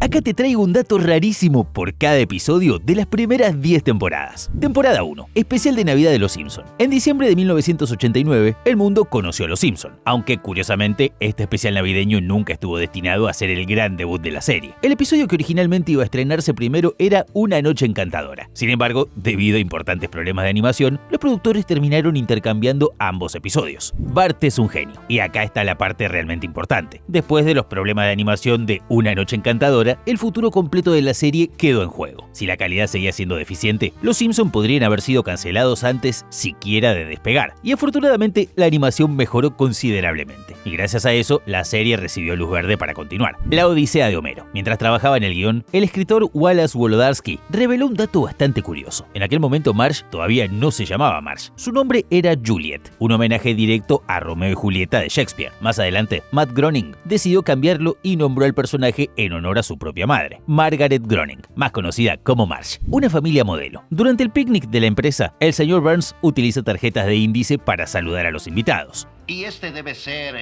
Acá te traigo un dato rarísimo por cada episodio de las primeras 10 temporadas. Temporada 1, especial de Navidad de Los Simpson. En diciembre de 1989, el mundo conoció a Los Simpson, aunque curiosamente este especial navideño nunca estuvo destinado a ser el gran debut de la serie. El episodio que originalmente iba a estrenarse primero era Una Noche Encantadora. Sin embargo, debido a importantes problemas de animación, los productores terminaron intercambiando ambos episodios. Bart es un genio, y acá está la parte realmente importante. Después de los problemas de animación de Una Noche Encantadora, el futuro completo de la serie quedó en juego. Si la calidad seguía siendo deficiente, Los Simpson podrían haber sido cancelados antes siquiera de despegar, y afortunadamente la animación mejoró considerablemente, y gracias a eso la serie recibió luz verde para continuar. La Odisea de Homero. Mientras trabajaba en el guión, el escritor Wallace Wolodarski reveló un dato bastante curioso. En aquel momento Marge todavía no se llamaba Marge, su nombre era Juliet, un homenaje directo a Romeo y Julieta de Shakespeare. Más adelante, Matt Groening decidió cambiarlo y nombró al personaje en honor a su propia madre, Margaret Groening, más conocida como Marge. Una familia modelo. Durante el picnic de la empresa, el señor Burns utiliza tarjetas de índice para saludar a los invitados. Y este debe ser...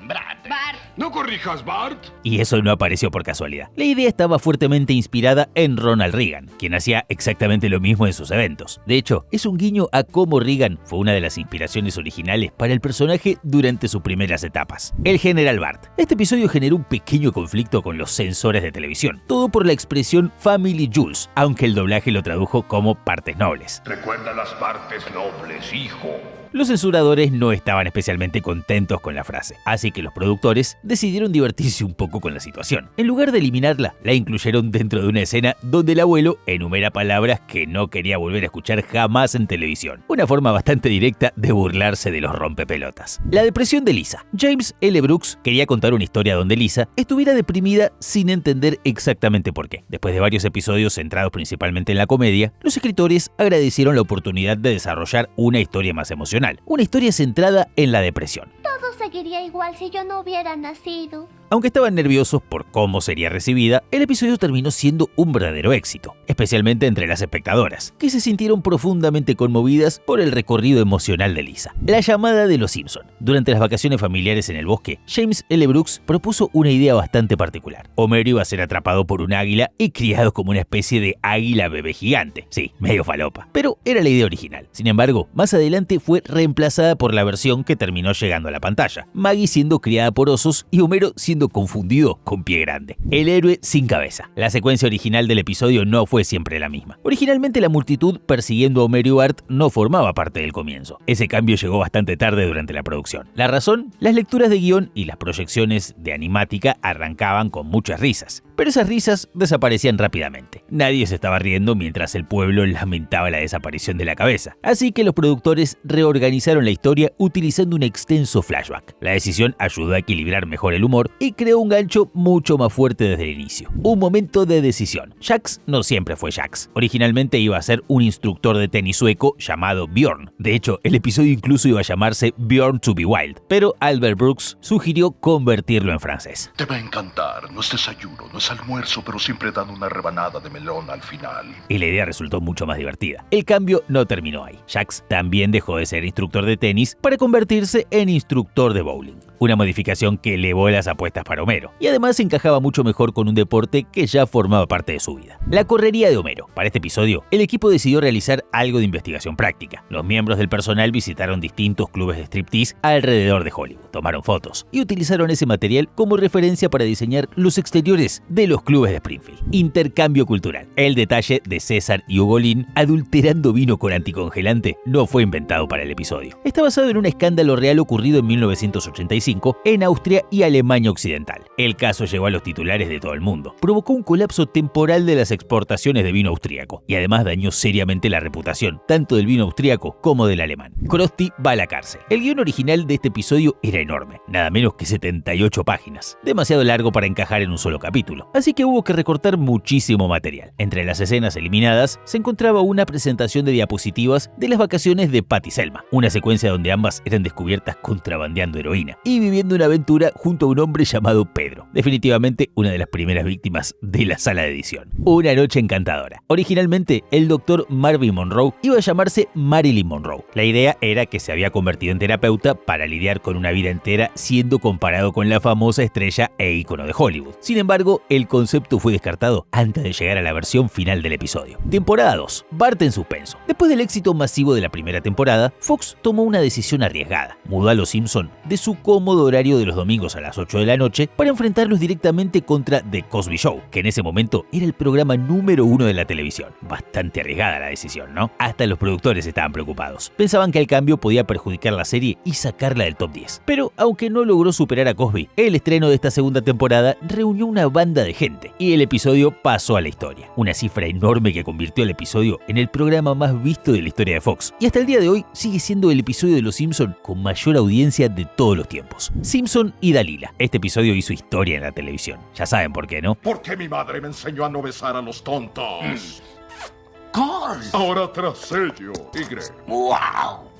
Bart. Bart. No corrijas, Bart. Y eso no apareció por casualidad. La idea estaba fuertemente inspirada en Ronald Reagan, quien hacía exactamente lo mismo en sus eventos. De hecho, es un guiño a cómo Reagan fue una de las inspiraciones originales para el personaje durante sus primeras etapas. El General Bart. Este episodio generó un pequeño conflicto con los censores de televisión, todo por la expresión Family Jewels, aunque el doblaje lo tradujo como partes nobles. Recuerda las partes nobles, hijo. Los censuradores no estaban especialmente contentos con la frase, así que los productores decidieron divertirse un poco con la situación. En lugar de eliminarla, la incluyeron dentro de una escena donde el abuelo enumera palabras que no quería volver a escuchar jamás en televisión. Una forma bastante directa de burlarse de los rompepelotas. La depresión de Lisa. James L. Brooks quería contar una historia donde Lisa estuviera deprimida sin entender exactamente por qué. Después de varios episodios centrados principalmente en la comedia, los escritores agradecieron la oportunidad de desarrollar una historia más emocional. Una historia centrada en la depresión. Todo seguiría igual si yo no hubiera nacido. Aunque estaban nerviosos por cómo sería recibida, el episodio terminó siendo un verdadero éxito, especialmente entre las espectadoras, que se sintieron profundamente conmovidas por el recorrido emocional de Lisa. La llamada de Los Simpson. Durante las vacaciones familiares en el bosque, James L. Brooks propuso una idea bastante particular. Homero iba a ser atrapado por un águila y criado como una especie de águila bebé gigante. Sí, medio falopa, pero era la idea original. Sin embargo, más adelante fue reemplazada por la versión que terminó llegando a la pantalla, Maggie siendo criada por osos y Homero siendo confundido con Pie Grande. El héroe sin cabeza. La secuencia original del episodio no fue siempre la misma. Originalmente la multitud persiguiendo a Homero y Bart no formaba parte del comienzo. Ese cambio llegó bastante tarde durante la producción. ¿La razón? Las lecturas de guión y las proyecciones de animática arrancaban con muchas risas, pero esas risas desaparecían rápidamente. Nadie se estaba riendo mientras el pueblo lamentaba la desaparición de la cabeza. Así que los productores reorganizaron la historia utilizando un extenso flashback. La decisión ayudó a equilibrar mejor el humor y creó un gancho mucho más fuerte desde el inicio. Un momento de decisión. Jax no siempre fue Jax. Originalmente iba a ser un instructor de tenis sueco llamado Bjorn. De hecho, el episodio incluso iba a llamarse Bjorn to be Wild, pero Albert Brooks sugirió convertirlo en francés. Te va a encantar. No es desayuno, no es almuerzo, pero siempre dan una rebanada de melón al final. Y la idea resultó mucho más divertida. El cambio no terminó ahí. Jax también dejó de ser instructor de tenis para convertirse en instructor de bowling. Una modificación que elevó las apuestas para Homero, y además encajaba mucho mejor con un deporte que ya formaba parte de su vida. La correría de Homero. Para este episodio, el equipo decidió realizar algo de investigación práctica. Los miembros del personal visitaron distintos clubes de striptease alrededor de Hollywood, tomaron fotos y utilizaron ese material como referencia para diseñar los exteriores de los clubes de Springfield. Intercambio cultural. El detalle de César y Ugolín adulterando vino con anticongelante no fue inventado para el episodio. Está basado en un escándalo real ocurrido en 1985 en Austria y Alemania Occidental. El caso llegó a los titulares de todo el mundo. Provocó un colapso temporal de las exportaciones de vino austríaco y además dañó seriamente la reputación tanto del vino austríaco como del alemán. Krusty va a la cárcel. El guión original de este episodio era enorme, nada menos que 78 páginas, demasiado largo para encajar en un solo capítulo, así que hubo que recortar muchísimo material. Entre las escenas eliminadas se encontraba una presentación de diapositivas de las vacaciones de Pat y Selma, una secuencia donde ambas eran descubiertas contrabandeando heroína y viviendo una aventura junto a un hombre llamado Pedro, definitivamente una de las primeras víctimas de la sala de edición. Una noche encantadora. Originalmente, el doctor Marvin Monroe iba a llamarse Marilyn Monroe. La idea era que se había convertido en terapeuta para lidiar con una vida entera siendo comparado con la famosa estrella e ícono de Hollywood. Sin embargo, el concepto fue descartado antes de llegar a la versión final del episodio. Temporada 2. Bart en suspenso. Después del éxito masivo de la primera temporada, Fox tomó una decisión arriesgada. Mudó a los Simpson de su cómodo horario de los domingos a las 8 de la noche para enfrentarlos directamente contra The Cosby Show, que en ese momento era el programa número 1 de la televisión. Bastante arriesgada la decisión, ¿no? Hasta los productores estaban preocupados. Pensaban que el cambio podía perjudicar la serie y sacarla del top 10. Pero aunque no logró superar a Cosby, el estreno de esta segunda temporada reunió una banda de gente y el episodio pasó a la historia. Una cifra enorme que convirtió al episodio en el programa más visto de la historia de Fox. Y hasta el día de hoy sigue siendo el episodio de Los Simpson con mayor audiencia de todos los tiempos. Simpson y Dalila. Este episodio hizo historia en la televisión. Ya saben por qué, ¿no? Porque mi madre me enseñó a no besar a los tontos. Carl. Ahora tras ello, Tigre. ¡Wow!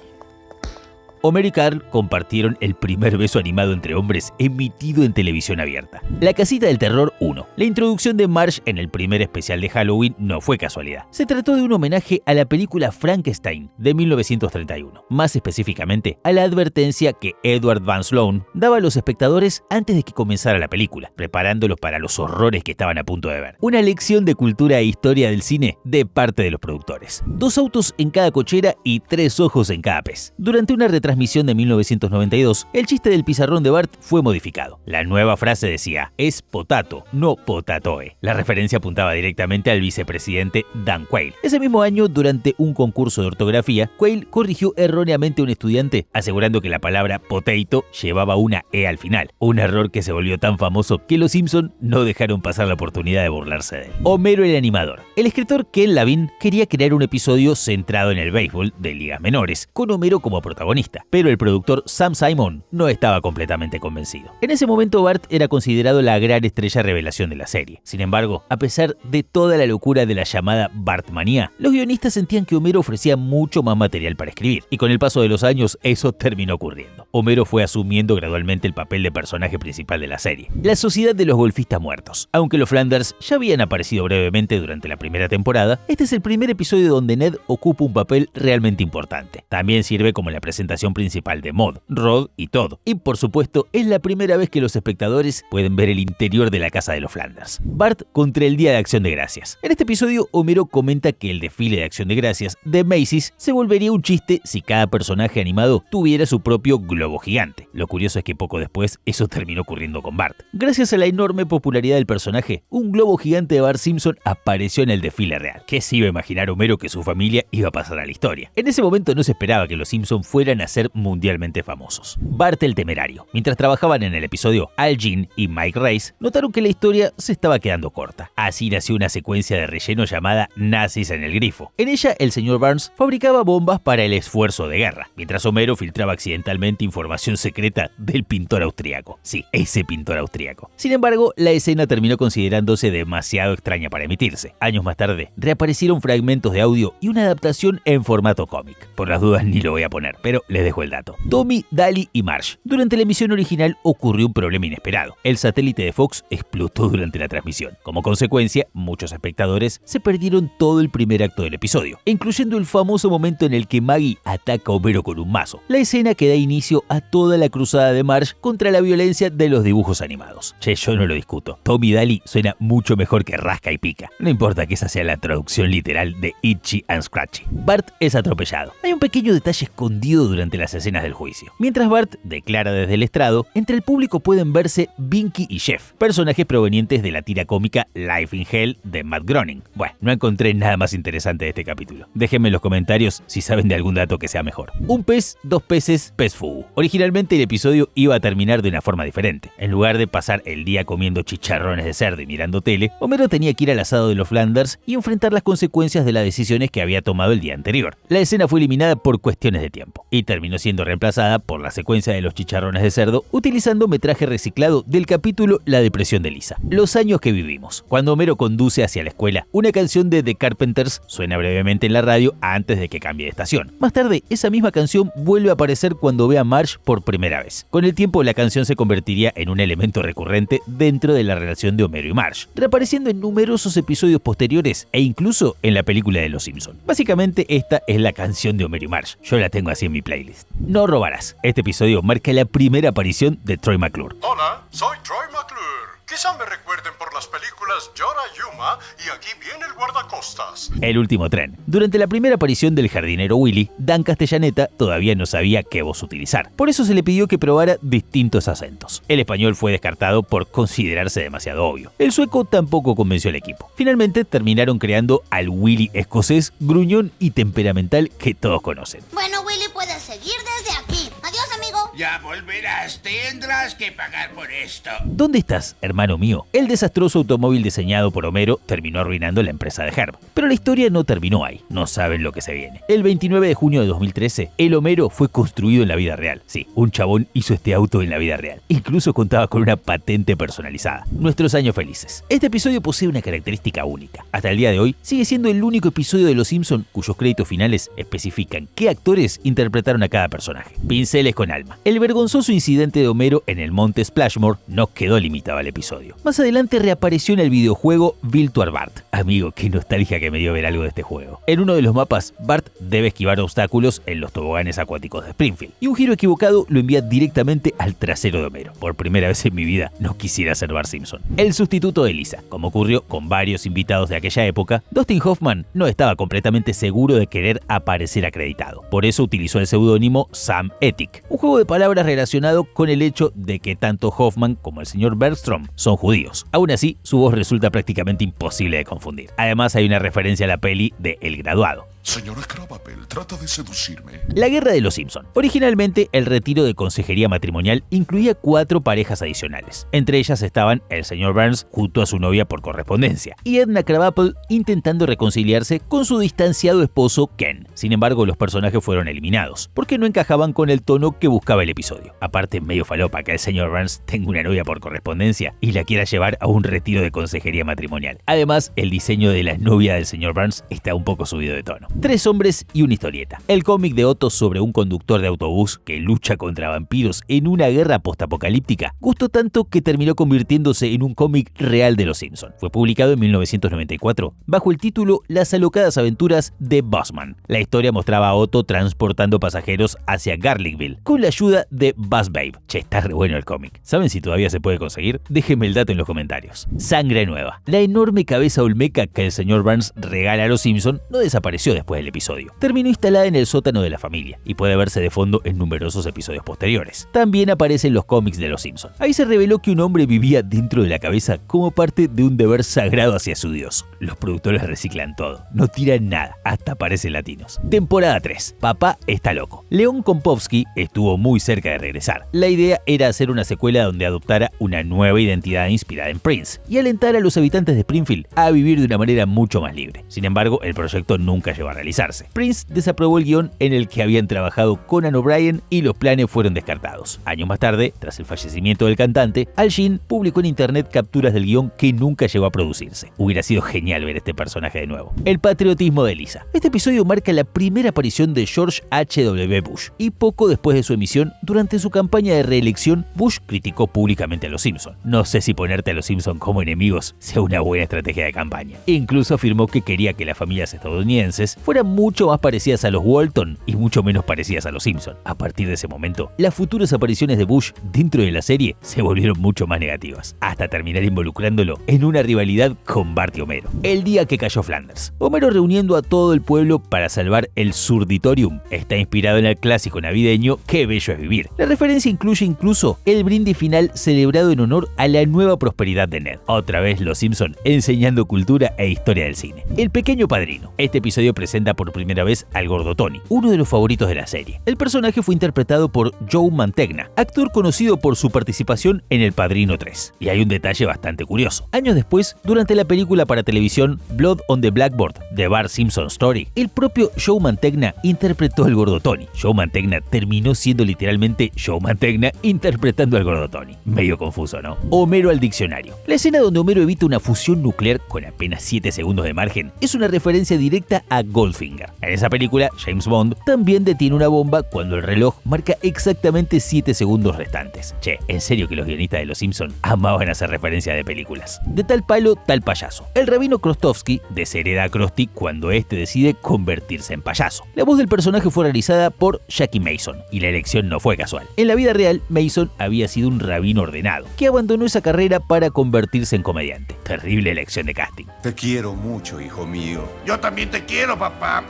Homer y Carl compartieron el primer beso animado entre hombres emitido en televisión abierta. La casita del terror 1. La introducción de Marge en el primer especial de Halloween no fue casualidad. Se trató de un homenaje a la película Frankenstein de 1931, más específicamente a la advertencia que Edward Van Sloan daba a los espectadores antes de que comenzara la película, preparándolos para los horrores que estaban a punto de ver. Una lección de cultura e historia del cine de parte de los productores. 2 autos en cada cochera y 3 ojos en cada pez. Durante una retransmisión de 1992, el chiste del pizarrón de Bart fue modificado. La nueva frase decía, es potato, no potatoe. La referencia apuntaba directamente al vicepresidente Dan Quayle. Ese mismo año, durante un concurso de ortografía, Quayle corrigió erróneamente a un estudiante, asegurando que la palabra potato llevaba una E al final. Un error que se volvió tan famoso que los Simpson no dejaron pasar la oportunidad de burlarse de él. Homero el animador. El escritor Ken Levine quería crear un episodio centrado en el béisbol de ligas menores, con Homero como protagonista. Pero el productor Sam Simon no estaba completamente convencido. En ese momento Bart era considerado la gran estrella revelación de la serie. Sin embargo, a pesar de toda la locura de la llamada Bartmanía, los guionistas sentían que Homero ofrecía mucho más material para escribir, y con el paso de los años eso terminó ocurriendo. Homero fue asumiendo gradualmente el papel de personaje principal de la serie. La Sociedad de los Golfistas Muertos. Aunque los Flanders ya habían aparecido brevemente durante la primera temporada, este es el primer episodio donde Ned ocupa un papel realmente importante. También sirve como la presentación principal de Maude, Rod y Todd. Y por supuesto, es la primera vez que los espectadores pueden ver el interior de la casa de los Flanders. Bart contra el Día de Acción de Gracias. En este episodio, Homero comenta que el desfile de Acción de Gracias de Macy's se volvería un chiste si cada personaje animado tuviera su propio globo gigante. Lo curioso es que poco después eso terminó ocurriendo con Bart. Gracias a la enorme popularidad del personaje, un globo gigante de Bart Simpson apareció en el desfile real. ¿Qué se iba a imaginar Homero que su familia iba a pasar a la historia? En ese momento no se esperaba que los Simpson fueran a ser mundialmente famosos. Bart el Temerario. Mientras trabajaban en el episodio, Al Jean y Mike Rice notaron que la historia se estaba quedando corta. Así nació una secuencia de relleno llamada Nazis en el Grifo. En ella, el señor Burns fabricaba bombas para el esfuerzo de guerra, mientras Homero filtraba accidentalmente información secreta del pintor austríaco. Sí, ese pintor austríaco. Sin embargo, la escena terminó considerándose demasiado extraña para emitirse. Años más tarde, reaparecieron fragmentos de audio y una adaptación en formato cómic. Por las dudas ni lo voy a poner, pero les dejo el dato. Tommy, Daly y Marge. Durante la emisión original ocurrió un problema inesperado. El satélite de Fox explotó durante la transmisión. Como consecuencia, muchos espectadores se perdieron todo el primer acto del episodio, incluyendo el famoso momento en el que Maggie ataca a Homero con un mazo. La escena que da inicio a toda la cruzada de Marge contra la violencia de los dibujos animados. Che, yo no lo discuto. Tommy y Daly suena mucho mejor que Rasca y Pica. No importa que esa sea la traducción literal de Itchy and Scratchy. Bart es atropellado. Hay un pequeño detalle escondido durante las escenas del juicio. Mientras Bart declara desde el estrado, entre el público pueden verse Binky y Jeff, personajes provenientes de la tira cómica Life in Hell de Matt Groening. Bueno, no encontré nada más interesante de este capítulo. Déjenme en los comentarios si saben de algún dato que sea mejor. Un pez, 2 peces, pez fugu. Originalmente el episodio iba a terminar de una forma diferente. En lugar de pasar el día comiendo chicharrones de cerdo y mirando tele, Homero tenía que ir al asado de los Flanders y enfrentar las consecuencias de las decisiones que había tomado el día anterior. La escena fue eliminada por cuestiones de tiempo y terminó siendo reemplazada por la secuencia de los chicharrones de cerdo utilizando metraje reciclado del capítulo La depresión de Lisa. Los años que vivimos. Cuando Homero conduce hacia la escuela, una canción de The Carpenters suena brevemente en la radio antes de que cambie de estación. Más tarde, esa misma canción vuelve a aparecer cuando ve a Marge por primera vez. Con el tiempo, la canción se convertiría en un elemento recurrente dentro de la relación de Homero y Marge, reapareciendo en numerosos episodios posteriores e incluso en la película de Los Simpson. Básicamente, esta es la canción de Homero y Marge. Yo la tengo así en mi playlist. No robarás. Este episodio marca la primera aparición de Troy McClure. Hola, soy Troy McClure. Quizá me recuerden por las películas Yora Yuma y Aquí viene el guardacostas. El último tren. Durante la primera aparición del jardinero Willy, Dan Castellaneta todavía no sabía qué voz utilizar. Por eso se le pidió que probara distintos acentos. El español fue descartado por considerarse demasiado obvio. El sueco tampoco convenció al equipo. Finalmente terminaron creando al Willy escocés, gruñón y temperamental que todos conocen. Bueno, Willy, puedes seguir desde aquí. Adiós, amigo. Ya volverás, tendrás que pagar por esto. ¿Dónde estás, hermano mío? El desastroso automóvil diseñado por Homero terminó arruinando la empresa de Herb. Pero la historia no terminó ahí. No saben lo que se viene. El 29 de junio de 2013, el Homero fue construido en la vida real. Sí, un chabón hizo este auto en la vida real. Incluso contaba con una patente personalizada. Nuestros años felices. Este episodio posee una característica única. Hasta el día de hoy, sigue siendo el único episodio de Los Simpson cuyos créditos finales especifican qué actores interpretaron a cada personaje. Pinceles con alma. El vergonzoso incidente de Homero en el monte Splashmore no quedó limitado al episodio. Más adelante reapareció en el videojuego Virtual Bart. Amigo, qué nostalgia que me dio ver algo de este juego. En uno de los mapas, Bart debe esquivar obstáculos en los toboganes acuáticos de Springfield, y un giro equivocado lo envía directamente al trasero de Homero. Por primera vez en mi vida no quisiera ser Bart Simpson. El sustituto de Lisa. Como ocurrió con varios invitados de aquella época, Dustin Hoffman no estaba completamente seguro de querer aparecer acreditado. Por eso utilizó el seudónimo Sam Ethic, un juego de palabras relacionado con el hecho de que tanto Hoffman como el señor Bergstrom son judíos. Aún así, su voz resulta prácticamente imposible de confundir. Además, hay una referencia a la peli de El Graduado. Señora Krabappel, trata de seducirme. La Guerra de los Simpson. Originalmente, el retiro de consejería matrimonial incluía 4 parejas adicionales. Entre ellas estaban el señor Burns junto a su novia por correspondencia y Edna Krabappel intentando reconciliarse con su distanciado esposo Ken. Sin embargo, los personajes fueron eliminados porque no encajaban con el tono que buscaba el episodio. Aparte, medio falopa que el señor Burns tenga una novia por correspondencia y la quiera llevar a un retiro de consejería matrimonial. Además, el diseño de la novia del señor Burns está un poco subido de tono. 3 hombres y una historieta. El cómic de Otto sobre un conductor de autobús que lucha contra vampiros en una guerra postapocalíptica gustó tanto que terminó convirtiéndose en un cómic real de Los Simpson. Fue publicado en 1994 bajo el título Las alocadas aventuras de Buzzman. La historia mostraba a Otto transportando pasajeros hacia Garlicville con la ayuda de Buzz Babe. Che, está re bueno el cómic. ¿Saben si todavía se puede conseguir? Déjenme el dato en los comentarios. Sangre nueva. La enorme cabeza olmeca que el señor Burns regala a Los Simpson no desapareció después del episodio. Terminó instalada en el sótano de la familia y puede verse de fondo en numerosos episodios posteriores. También aparece en los cómics de Los Simpson. Ahí se reveló que un hombre vivía dentro de la cabeza como parte de un deber sagrado hacia su dios. Los productores reciclan todo, no tiran nada, hasta aparecen latinos. Temporada 3. Papá está loco. Leon Kompovsky estuvo muy cerca de regresar. La idea era hacer una secuela donde adoptara una nueva identidad inspirada en Prince y alentar a los habitantes de Springfield a vivir de una manera mucho más libre. Sin embargo, el proyecto nunca llegó a realizarse. Prince desaprobó el guión en el que habían trabajado Conan O'Brien y los planes fueron descartados. Años más tarde, tras el fallecimiento del cantante, Al Jean publicó en internet capturas del guión que nunca llegó a producirse. Hubiera sido genial ver este personaje de nuevo. El patriotismo de Lisa. Este episodio marca la primera aparición de George H.W. Bush y poco después de su emisión, durante su campaña de reelección, Bush criticó públicamente a los Simpson. No sé si ponerte a los Simpson como enemigos sea una buena estrategia de campaña. Incluso afirmó que quería que las familias estadounidenses fueran mucho más parecidas a los Walton y mucho menos parecidas a los Simpson. A partir de ese momento, las futuras apariciones de Bush dentro de la serie se volvieron mucho más negativas, hasta terminar involucrándolo en una rivalidad con Bart y Homero. El día que cayó Flanders. Homero reuniendo a todo el pueblo para salvar el Surditorium está inspirado en el clásico navideño Qué bello es vivir. La referencia incluye incluso el brindis final celebrado en honor a la nueva prosperidad de Ned. Otra vez los Simpson enseñando cultura e historia del cine. El pequeño padrino. Este episodio presenta por primera vez al gordo Tony, uno de los favoritos de la serie. El personaje fue interpretado por Joe Mantegna, actor conocido por su participación en El Padrino 3. Y hay un detalle bastante curioso. Años después, durante la película para televisión Blood on the Blackboard, The Bart Simpson Story, el propio Joe Mantegna interpretó al gordo Tony. Joe Mantegna terminó siendo literalmente Joe Mantegna interpretando al gordo Tony. Medio confuso, ¿no? Homero al diccionario. La escena donde Homero evita una fusión nuclear con apenas 7 segundos de margen es una referencia directa a Goldfinger. En esa película, James Bond también detiene una bomba cuando el reloj marca exactamente 7 segundos restantes. Che, en serio que los guionistas de Los Simpson amaban hacer referencia de películas. De tal palo, tal payaso. El rabino Krustovsky deshereda a Krusty cuando este decide convertirse en payaso. La voz del personaje fue realizada por Jackie Mason, y la elección no fue casual. En la vida real, Mason había sido un rabino ordenado, que abandonó esa carrera para convertirse en comediante. Terrible elección de casting. Te quiero mucho, hijo mío. Yo también te quiero, papá.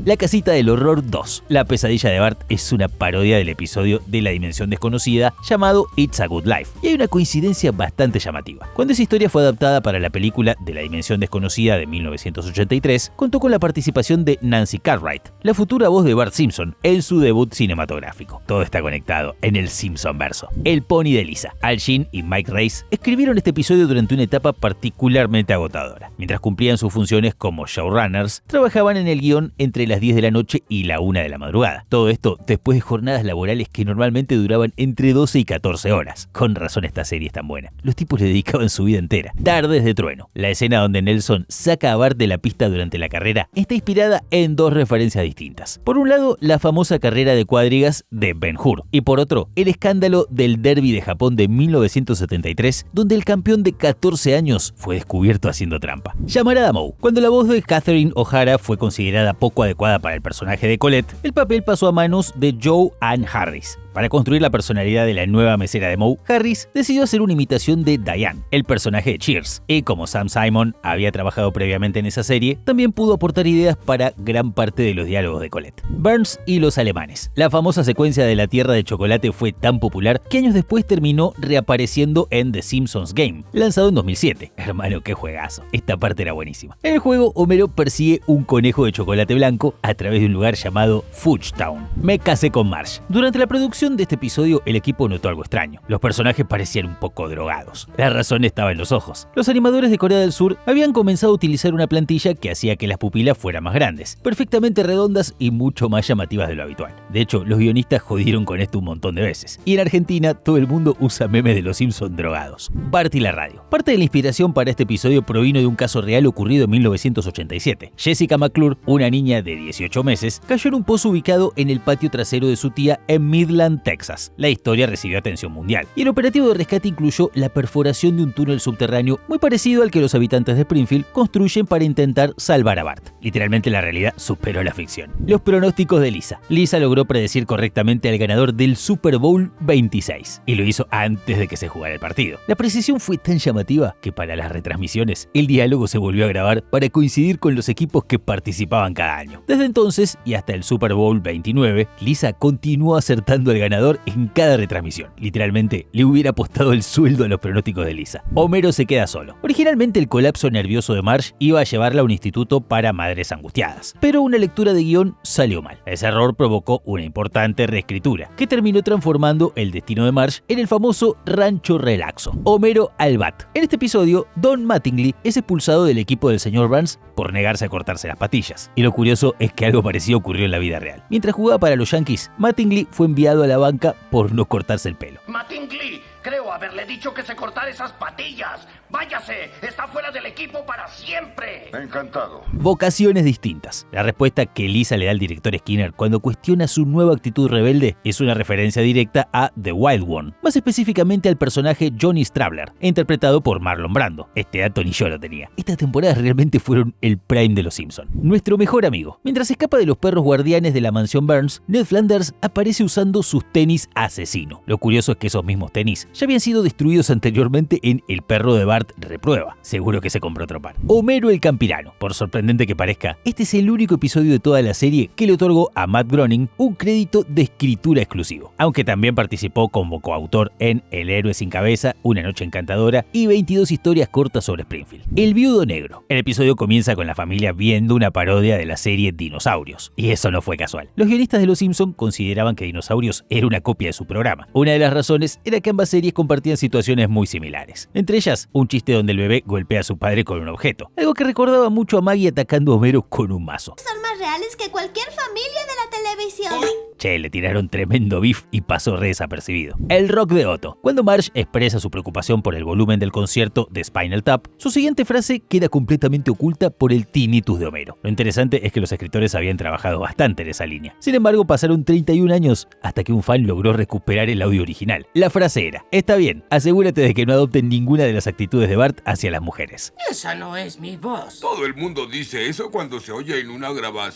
La casita del horror 2. La pesadilla de Bart es una parodia del episodio de La Dimensión Desconocida llamado It's a Good Life. Y hay una coincidencia bastante llamativa. Cuando esa historia fue adaptada para la película de La Dimensión Desconocida de 1983, contó con la participación de Nancy Cartwright, la futura voz de Bart Simpson, en su debut cinematográfico. Todo está conectado en el Simpsonverso. El pony de Lisa. Al Jean y Mike Reiss escribieron este episodio durante una etapa particularmente agotadora. Mientras cumplían sus funciones como showrunners, trabajaban en el guión entre las 10 de la noche y la 1 de la madrugada. Todo esto después de jornadas laborales que normalmente duraban entre 12 y 14 horas. Con razón esta serie es tan buena. Los tipos le dedicaban su vida entera. Tardes de trueno. La escena donde Nelson saca a Bart de la pista durante la carrera está inspirada en dos referencias distintas. Por un lado, la famosa carrera de cuadrigas de Ben-Hur, y por otro, el escándalo del Derby de Japón de 1973, donde el campeón de 14 años fue descubierto haciendo trampa. Llamarada Moe. Cuando la voz de Catherine O'Hara fue considerada poco adecuada para el personaje de Colette, el papel pasó a manos de Joe Ann Harris. Para construir la personalidad de la nueva mesera de Moe, Harris decidió hacer una imitación de Diane, el personaje de Cheers, y como Sam Simon había trabajado previamente en esa serie, también pudo aportar ideas para gran parte de los diálogos de Colette. Burns y los alemanes. La famosa secuencia de la Tierra de Chocolate fue tan popular que años después terminó reapareciendo en The Simpsons Game, lanzado en 2007. Hermano, qué juegazo. Esta parte era buenísima. En el juego, Homero persigue un conejo de chocolate blanco a través de un lugar llamado Fudge Town. Me casé con Marge. Durante la producción de este episodio, el equipo notó algo extraño. Los personajes parecían un poco drogados. La razón estaba en los ojos. Los animadores de Corea del Sur habían comenzado a utilizar una plantilla que hacía que las pupilas fueran más grandes, perfectamente redondas y mucho más llamativas de lo habitual. De hecho, los guionistas jodieron con esto un montón de veces. Y en Argentina, todo el mundo usa memes de los Simpsons drogados. Bart y la radio. Parte de la inspiración para este episodio provino de un caso real ocurrido en 1987. Jessica McClure, una niña de 18 meses, cayó en un pozo ubicado en el patio trasero de su tía en Midland, Texas. La historia recibió atención mundial, y el operativo de rescate incluyó la perforación de un túnel subterráneo muy parecido al que los habitantes de Springfield construyen para intentar salvar a Bart. Literalmente la realidad superó la ficción. Los pronósticos de Lisa. Lisa logró predecir correctamente al ganador del Super Bowl 26, y lo hizo antes de que se jugara el partido. La precisión fue tan llamativa que para las retransmisiones el diálogo se volvió a grabar para coincidir con los equipos que participaban cada año. Desde entonces y hasta el Super Bowl 29, Lisa continuó acertando al ganador en cada retransmisión. Literalmente, le hubiera apostado el sueldo a los pronósticos de Lisa. Homero se queda solo. Originalmente, el colapso nervioso de Marge iba a llevarla a un instituto para madres angustiadas, pero una lectura de guión salió mal. Ese error provocó una importante reescritura, que terminó transformando el destino de Marge en el famoso Rancho Relaxo. Homero al bat. En este episodio, Don Mattingly es expulsado del equipo del Sr. Burns por negarse a cortarse las patillas. Y lo curioso es que algo parecido ocurrió en la vida real. Mientras jugaba para los Yankees, Mattingly fue enviado a la banca por no cortarse el pelo. Mattingly, creo haberle dicho que se cortara esas patillas. Váyase, está fuera del equipo para siempre. Encantado. Vocaciones distintas. La respuesta que Lisa le da al director Skinner cuando cuestiona su nueva actitud rebelde es una referencia directa a The Wild One, más específicamente al personaje Johnny Strabler, interpretado por Marlon Brando. Este dato ni yo lo tenía. Estas temporadas realmente fueron el prime de los Simpsons. Nuestro mejor amigo. Mientras escapa de los perros guardianes de la mansión Burns, Ned Flanders aparece usando sus tenis asesino. Lo curioso es que esos mismos tenis ya habían sido destruidos anteriormente en El perro de Bart reprueba. Seguro que se compró otro par. Homero el Campirano. Por sorprendente que parezca, este es el único episodio de toda la serie que le otorgó a Matt Groening un crédito de escritura exclusivo, aunque también participó como coautor en El héroe sin cabeza, Una noche encantadora y 22 historias cortas sobre Springfield. El viudo negro. El episodio comienza con la familia viendo una parodia de la serie Dinosaurios, y eso no fue casual. Los guionistas de Los Simpson consideraban que Dinosaurios era una copia de su programa. Una de las razones era que ambas series compartían situaciones muy similares. Entre ellas, un chiste donde el bebé golpea a su padre con un objeto, algo que recordaba mucho a Maggie atacando a Homero con un mazo. Son más reales que cualquier familia de la televisión. Che, le tiraron tremendo beef y pasó re desapercibido. El rock de Otto. Cuando Marge expresa su preocupación por el volumen del concierto de Spinal Tap, su siguiente frase queda completamente oculta por el tinnitus de Homero. Lo interesante es que los escritores habían trabajado bastante en esa línea. Sin embargo, pasaron 31 años hasta que un fan logró recuperar el audio original. La frase era: está bien, asegúrate de que no adopten ninguna de las actitudes de Bart hacia las mujeres. Esa no es mi voz. Todo el mundo dice eso cuando se oye en una grabación.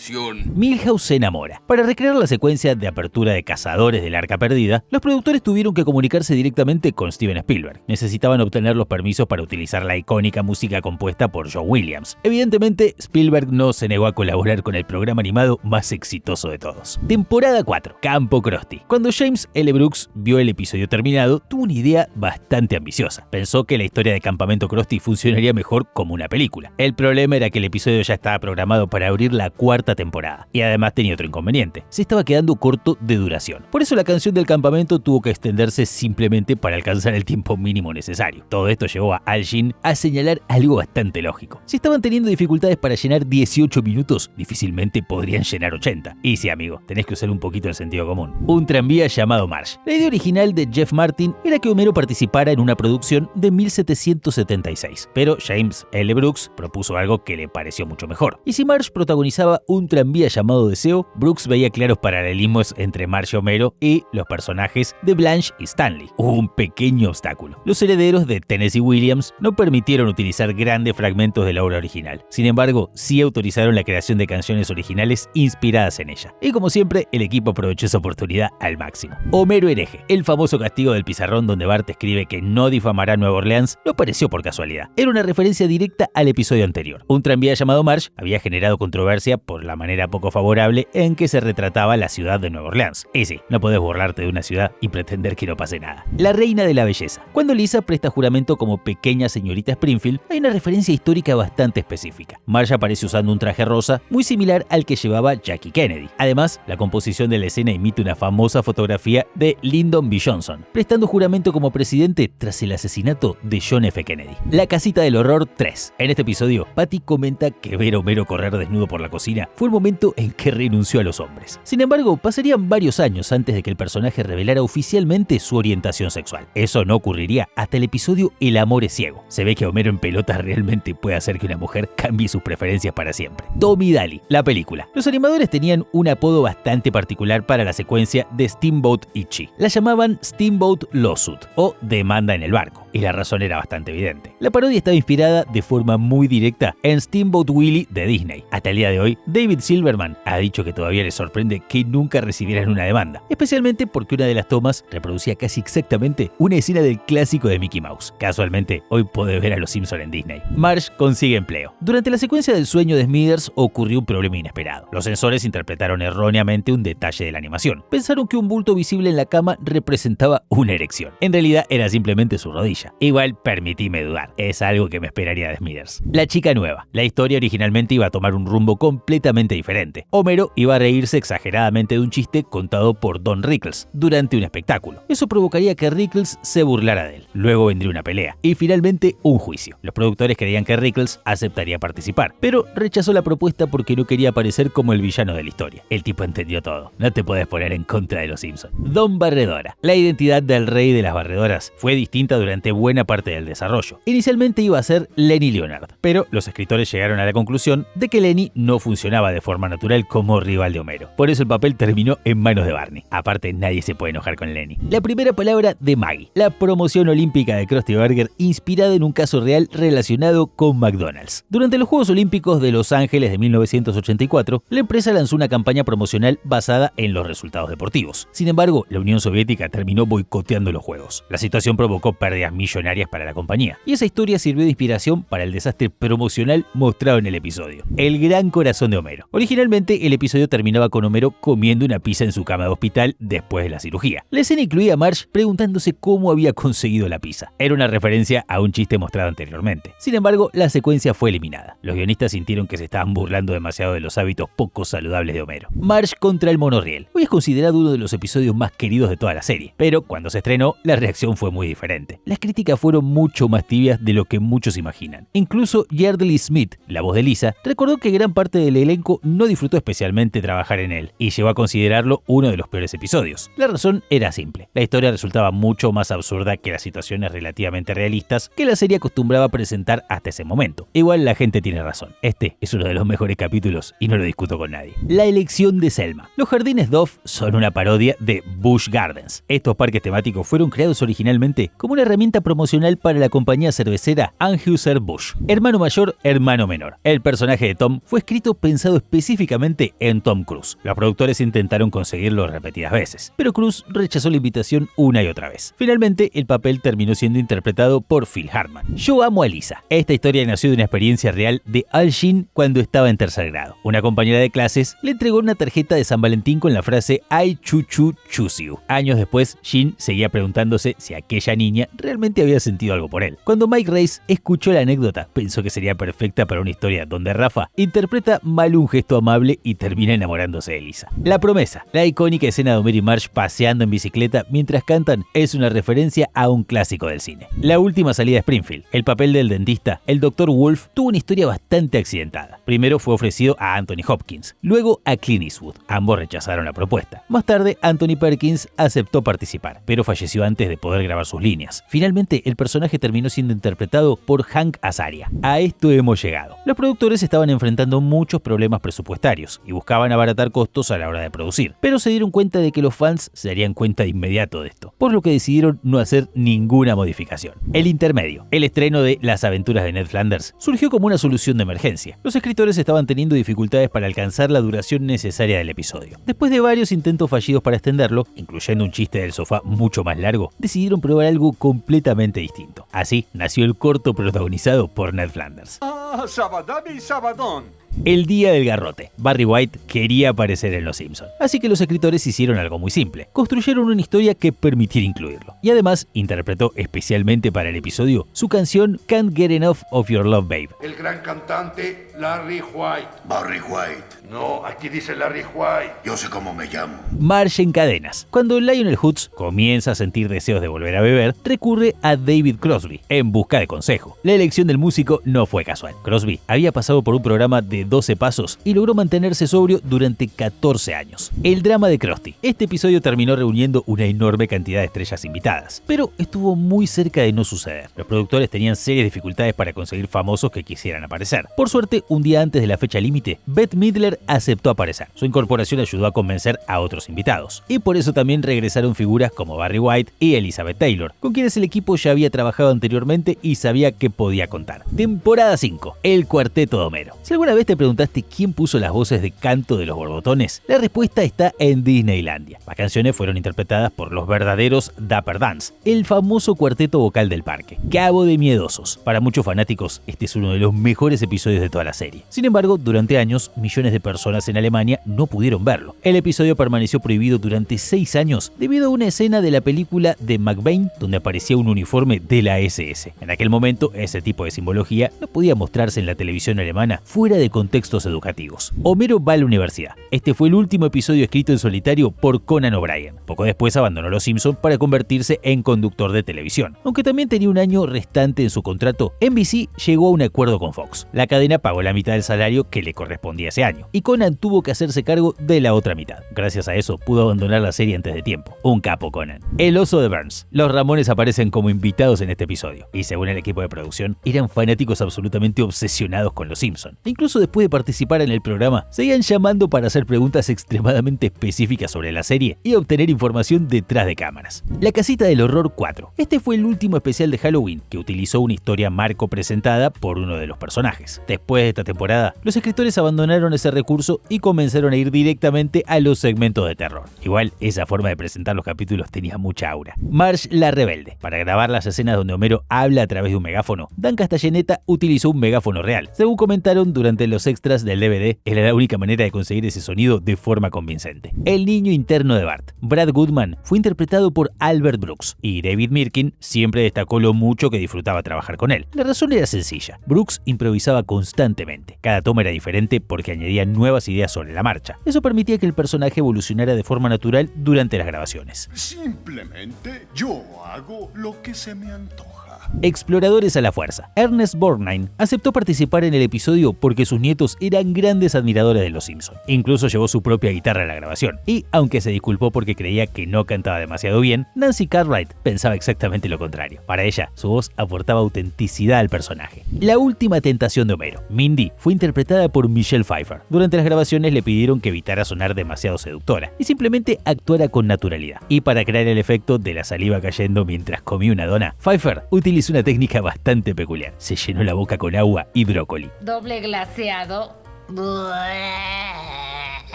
Milhouse se enamora. Para recrear la secuencia de apertura de Cazadores del Arca Perdida, los productores tuvieron que comunicarse directamente con Steven Spielberg. Necesitaban obtener los permisos para utilizar la icónica música compuesta por John Williams. Evidentemente, Spielberg no se negó a colaborar con el programa animado más exitoso de todos. Temporada 4. Campo Krusty. Cuando James L. Brooks vio el episodio terminado, tuvo una idea bastante ambiciosa. Pensó que la historia de Campamento Krusty funcionaría mejor como una película. El problema era que el episodio ya estaba programado para abrir la 4ª temporada. Y además tenía otro inconveniente. Se estaba quedando corto de duración. Por eso la canción del campamento tuvo que extenderse simplemente para alcanzar el tiempo mínimo necesario. Todo esto llevó a Al Jean a señalar algo bastante lógico. Si estaban teniendo dificultades para llenar 18 minutos, difícilmente podrían llenar 80. Y sí, amigo, tenés que usar un poquito el sentido común. Un tranvía llamado Marge. La idea original de Jeff Martin era que Homero participara en una producción de 1776, pero James L. Brooks propuso algo que le pareció mucho mejor. Y si Marge protagonizaba un tranvía llamado Deseo, Brooks veía claros paralelismos entre Marge y Homero y los personajes de Blanche y Stanley. Hubo un pequeño obstáculo. Los herederos de Tennessee Williams no permitieron utilizar grandes fragmentos de la obra original. Sin embargo, sí autorizaron la creación de canciones originales inspiradas en ella. Y como siempre, el equipo aprovechó esa oportunidad al máximo. Homero hereje. El famoso castigo del pizarrón donde Bart escribe que no difamará Nueva Orleans no apareció por casualidad. Era una referencia directa al episodio anterior. Un tranvía llamado Marge había generado controversia por la manera poco favorable en que se retrataba la ciudad de Nueva Orleans. Y sí, no podés burlarte de una ciudad y pretender que no pase nada. La reina de la belleza. Cuando Lisa presta juramento como pequeña señorita Springfield, hay una referencia histórica bastante específica. Marge aparece usando un traje rosa muy similar al que llevaba Jackie Kennedy. Además, la composición de la escena imita una famosa fotografía de Lyndon B. Johnson, prestando juramento como presidente tras el asesinato de John F. Kennedy. La casita del horror 3. En este episodio, Patty comenta que ver a Homero correr desnudo por la cocina fue el momento en que renunció a los hombres. Sin embargo, pasarían varios años antes de que el personaje revelara oficialmente su orientación sexual. Eso no ocurriría hasta el episodio El amor es ciego. Se ve que Homero en pelota realmente puede hacer que una mujer cambie sus preferencias para siempre. Tommy Daly, la película. Los animadores tenían un apodo bastante particular para la secuencia de Steamboat Itchy. La llamaban Steamboat Lawsuit o Demanda en el barco, y la razón era bastante evidente. La parodia estaba inspirada de forma muy directa en Steamboat Willie de Disney. Hasta el día de hoy, David Silverman ha dicho que todavía le sorprende que nunca recibieran una demanda, especialmente porque una de las tomas reproducía casi exactamente una escena del clásico de Mickey Mouse. Casualmente, hoy podés ver a los Simpson en Disney. Marge consigue empleo. Durante la secuencia del sueño de Smithers ocurrió un problema inesperado. Los sensores interpretaron erróneamente un detalle de la animación. Pensaron que un bulto visible en la cama representaba una erección. En realidad era simplemente su rodilla. Igual permitíme dudar, es algo que me esperaría de Smithers. La chica nueva. La historia originalmente iba a tomar un rumbo completamente diferente. Homero iba a reírse exageradamente de un chiste contado por Don Rickles durante un espectáculo. Eso provocaría que Rickles se burlara de él. Luego vendría una pelea y finalmente un juicio. Los productores creían que Rickles aceptaría participar, pero rechazó la propuesta porque no quería aparecer como el villano de la historia. El tipo entendió todo. No te podés poner en contra de los Simpsons. Don Barredora. La identidad del rey de las barredoras fue distinta durante buena parte del desarrollo. Inicialmente iba a ser Lenny Leonard, pero los escritores llegaron a la conclusión de que Lenny no funcionaba de forma natural como rival de Homero. Por eso el papel terminó en manos de Barney. Aparte, nadie se puede enojar con Lenny. La primera palabra de Maggie. La promoción olímpica de Krusty Burger inspirada en un caso real relacionado con McDonald's. Durante los Juegos Olímpicos de Los Ángeles de 1984, la empresa lanzó una campaña promocional basada en los resultados deportivos. Sin embargo, la Unión Soviética terminó boicoteando los Juegos. La situación provocó pérdidas millonarias para la compañía, y esa historia sirvió de inspiración para el desastre promocional mostrado en el episodio. El gran corazón de Homero. Originalmente, el episodio terminaba con Homero comiendo una pizza en su cama de hospital después de la cirugía. La escena incluía a Marge preguntándose cómo había conseguido la pizza. Era una referencia a un chiste mostrado anteriormente. Sin embargo, la secuencia fue eliminada. Los guionistas sintieron que se estaban burlando demasiado de los hábitos poco saludables de Homero. Marge contra el monorriel. Hoy es considerado uno de los episodios más queridos de toda la serie, pero cuando se estrenó, la reacción fue muy diferente. La críticas fueron mucho más tibias de lo que muchos imaginan. Incluso Yeardley Smith, la voz de Lisa, recordó que gran parte del elenco no disfrutó especialmente trabajar en él y llegó a considerarlo uno de los peores episodios. La razón era simple: la historia resultaba mucho más absurda que las situaciones relativamente realistas que la serie acostumbraba a presentar hasta ese momento. Igual la gente tiene razón, este es uno de los mejores capítulos y no lo discuto con nadie. La elección de Selma. Los jardines Dove son una parodia de Busch Gardens. Estos parques temáticos fueron creados originalmente como una herramienta promocional para la compañía cervecera Anheuser-Busch. Hermano mayor, hermano menor. El personaje de Tom fue escrito pensado específicamente en Tom Cruise. Los productores intentaron conseguirlo repetidas veces, pero Cruise rechazó la invitación una y otra vez. Finalmente, el papel terminó siendo interpretado por Phil Hartman. Yo amo a Lisa. Esta historia nació de una experiencia real de Al Jean cuando estaba en tercer grado. Una compañera de clases le entregó una tarjeta de San Valentín con la frase I choose you. Años después, Jean seguía preguntándose si aquella niña realmente había sentido algo por él. Cuando Mike Race escuchó la anécdota, pensó que sería perfecta para una historia donde Rafa interpreta mal un gesto amable y termina enamorándose de Lisa. La promesa. La icónica escena de Homer y Marge paseando en bicicleta mientras cantan es una referencia a un clásico del cine. La última salida de Springfield. El papel del dentista, el Dr. Wolf, tuvo una historia bastante accidentada. Primero fue ofrecido a Anthony Hopkins, luego a Clint Eastwood. Ambos rechazaron la propuesta. Más tarde, Anthony Perkins aceptó participar, pero falleció antes de poder grabar sus líneas. Finalmente, el personaje terminó siendo interpretado por Hank Azaria. A esto hemos llegado. Los productores estaban enfrentando muchos problemas presupuestarios y buscaban abaratar costos a la hora de producir, pero se dieron cuenta de que los fans se darían cuenta de inmediato de esto, por lo que decidieron no hacer ninguna modificación. El intermedio. El estreno de Las aventuras de Ned Flanders surgió como una solución de emergencia. Los escritores estaban teniendo dificultades para alcanzar la duración necesaria del episodio. Después de varios intentos fallidos para extenderlo, incluyendo un chiste del sofá mucho más largo, decidieron probar algo completamente distinto. Así nació el corto protagonizado por Ned Flanders. Ah, Sabadami Sabadón. El día del garrote. Barry White quería aparecer en Los Simpson, así que los escritores hicieron algo muy simple. Construyeron una historia que permitiera incluirlo. Y además, interpretó especialmente para el episodio su canción Can't Get Enough of Your Love Babe. El gran cantante Larry White. Barry White. No, aquí dice Larry White. Yo sé cómo me llamo. Marge en cadenas. Cuando Lionel Hutz comienza a sentir deseos de volver a beber, recurre a David Crosby en busca de consejo. La elección del músico no fue casual. Crosby había pasado por un programa de 12 pasos y logró mantenerse sobrio durante 14 años. El drama de Krusty. Este episodio terminó reuniendo una enorme cantidad de estrellas invitadas, pero estuvo muy cerca de no suceder. Los productores tenían serias dificultades para conseguir famosos que quisieran aparecer. Por suerte, un día antes de la fecha límite, Bette Midler aceptó aparecer. Su incorporación ayudó a convencer a otros invitados, y por eso también regresaron figuras como Barry White y Elizabeth Taylor, con quienes el equipo ya había trabajado anteriormente y sabía que podía contar. Temporada 5. El Cuarteto de Homero. Si alguna vez te preguntaste quién puso las voces de canto de los borbotones, la respuesta está en Disneylandia. Las canciones fueron interpretadas por los verdaderos Dapper Dans, el famoso cuarteto vocal del parque. Cabo de Miedosos. Para muchos fanáticos, este es uno de los mejores episodios de toda la serie. Sin embargo, durante años, millones de personas en Alemania no pudieron verlo. El episodio permaneció prohibido durante 6 años debido a una escena de la película de McBain donde aparecía un uniforme de la SS. En aquel momento, ese tipo de simbología no podía mostrarse en la televisión alemana fuera de contextos educativos. Homero va a la universidad. Este fue el último episodio escrito en solitario por Conan O'Brien. Poco después abandonó Los Simpson para convertirse en conductor de televisión. Aunque también tenía un año restante en su contrato, NBC llegó a un acuerdo con Fox. La cadena pagó la mitad del salario que le correspondía ese año, y Conan tuvo que hacerse cargo de la otra mitad. Gracias a eso, pudo abandonar la serie antes de tiempo. Un capo, Conan. El oso de Burns. Los Ramones aparecen como invitados en este episodio, y según el equipo de producción, eran fanáticos absolutamente obsesionados con Los Simpson. Incluso después de participar en el programa, seguían llamando para hacer preguntas extremadamente específicas sobre la serie y obtener información detrás de cámaras. La Casita del Horror 4. Este fue el último especial de Halloween que utilizó una historia marco presentada por uno de los personajes. Después de esta temporada, los escritores abandonaron ese recurso y comenzaron a ir directamente a los segmentos de terror. Igual, esa forma de presentar los capítulos tenía mucha aura. Marge la Rebelde. Para grabar las escenas donde Homero habla a través de un megáfono, Dan Castellaneta utilizó un megáfono real. Según comentaron durante los los extras del DVD era la única manera de conseguir ese sonido de forma convincente. El niño interno de Bart, Brad Goodman, fue interpretado por Albert Brooks, y David Mirkin siempre destacó lo mucho que disfrutaba trabajar con él. La razón era sencilla: Brooks improvisaba constantemente. Cada toma era diferente porque añadía nuevas ideas sobre la marcha. Eso permitía que el personaje evolucionara de forma natural durante las grabaciones. Simplemente yo hago lo que se me antoja. Exploradores a la fuerza. Ernest Borgnine aceptó participar en el episodio porque sus nietos eran grandes admiradores de Los Simpson. Incluso llevó su propia guitarra a la grabación. Y, aunque se disculpó porque creía que no cantaba demasiado bien, Nancy Cartwright pensaba exactamente lo contrario. Para ella, su voz aportaba autenticidad al personaje. La última tentación de Homero, Mindy, fue interpretada por Michelle Pfeiffer. Durante las grabaciones le pidieron que evitara sonar demasiado seductora y simplemente actuara con naturalidad. Y para crear el efecto de la saliva cayendo mientras comía una dona, Pfeiffer utilizó una técnica bastante peculiar. Se llenó la boca con agua y brócoli. Doble glaseado.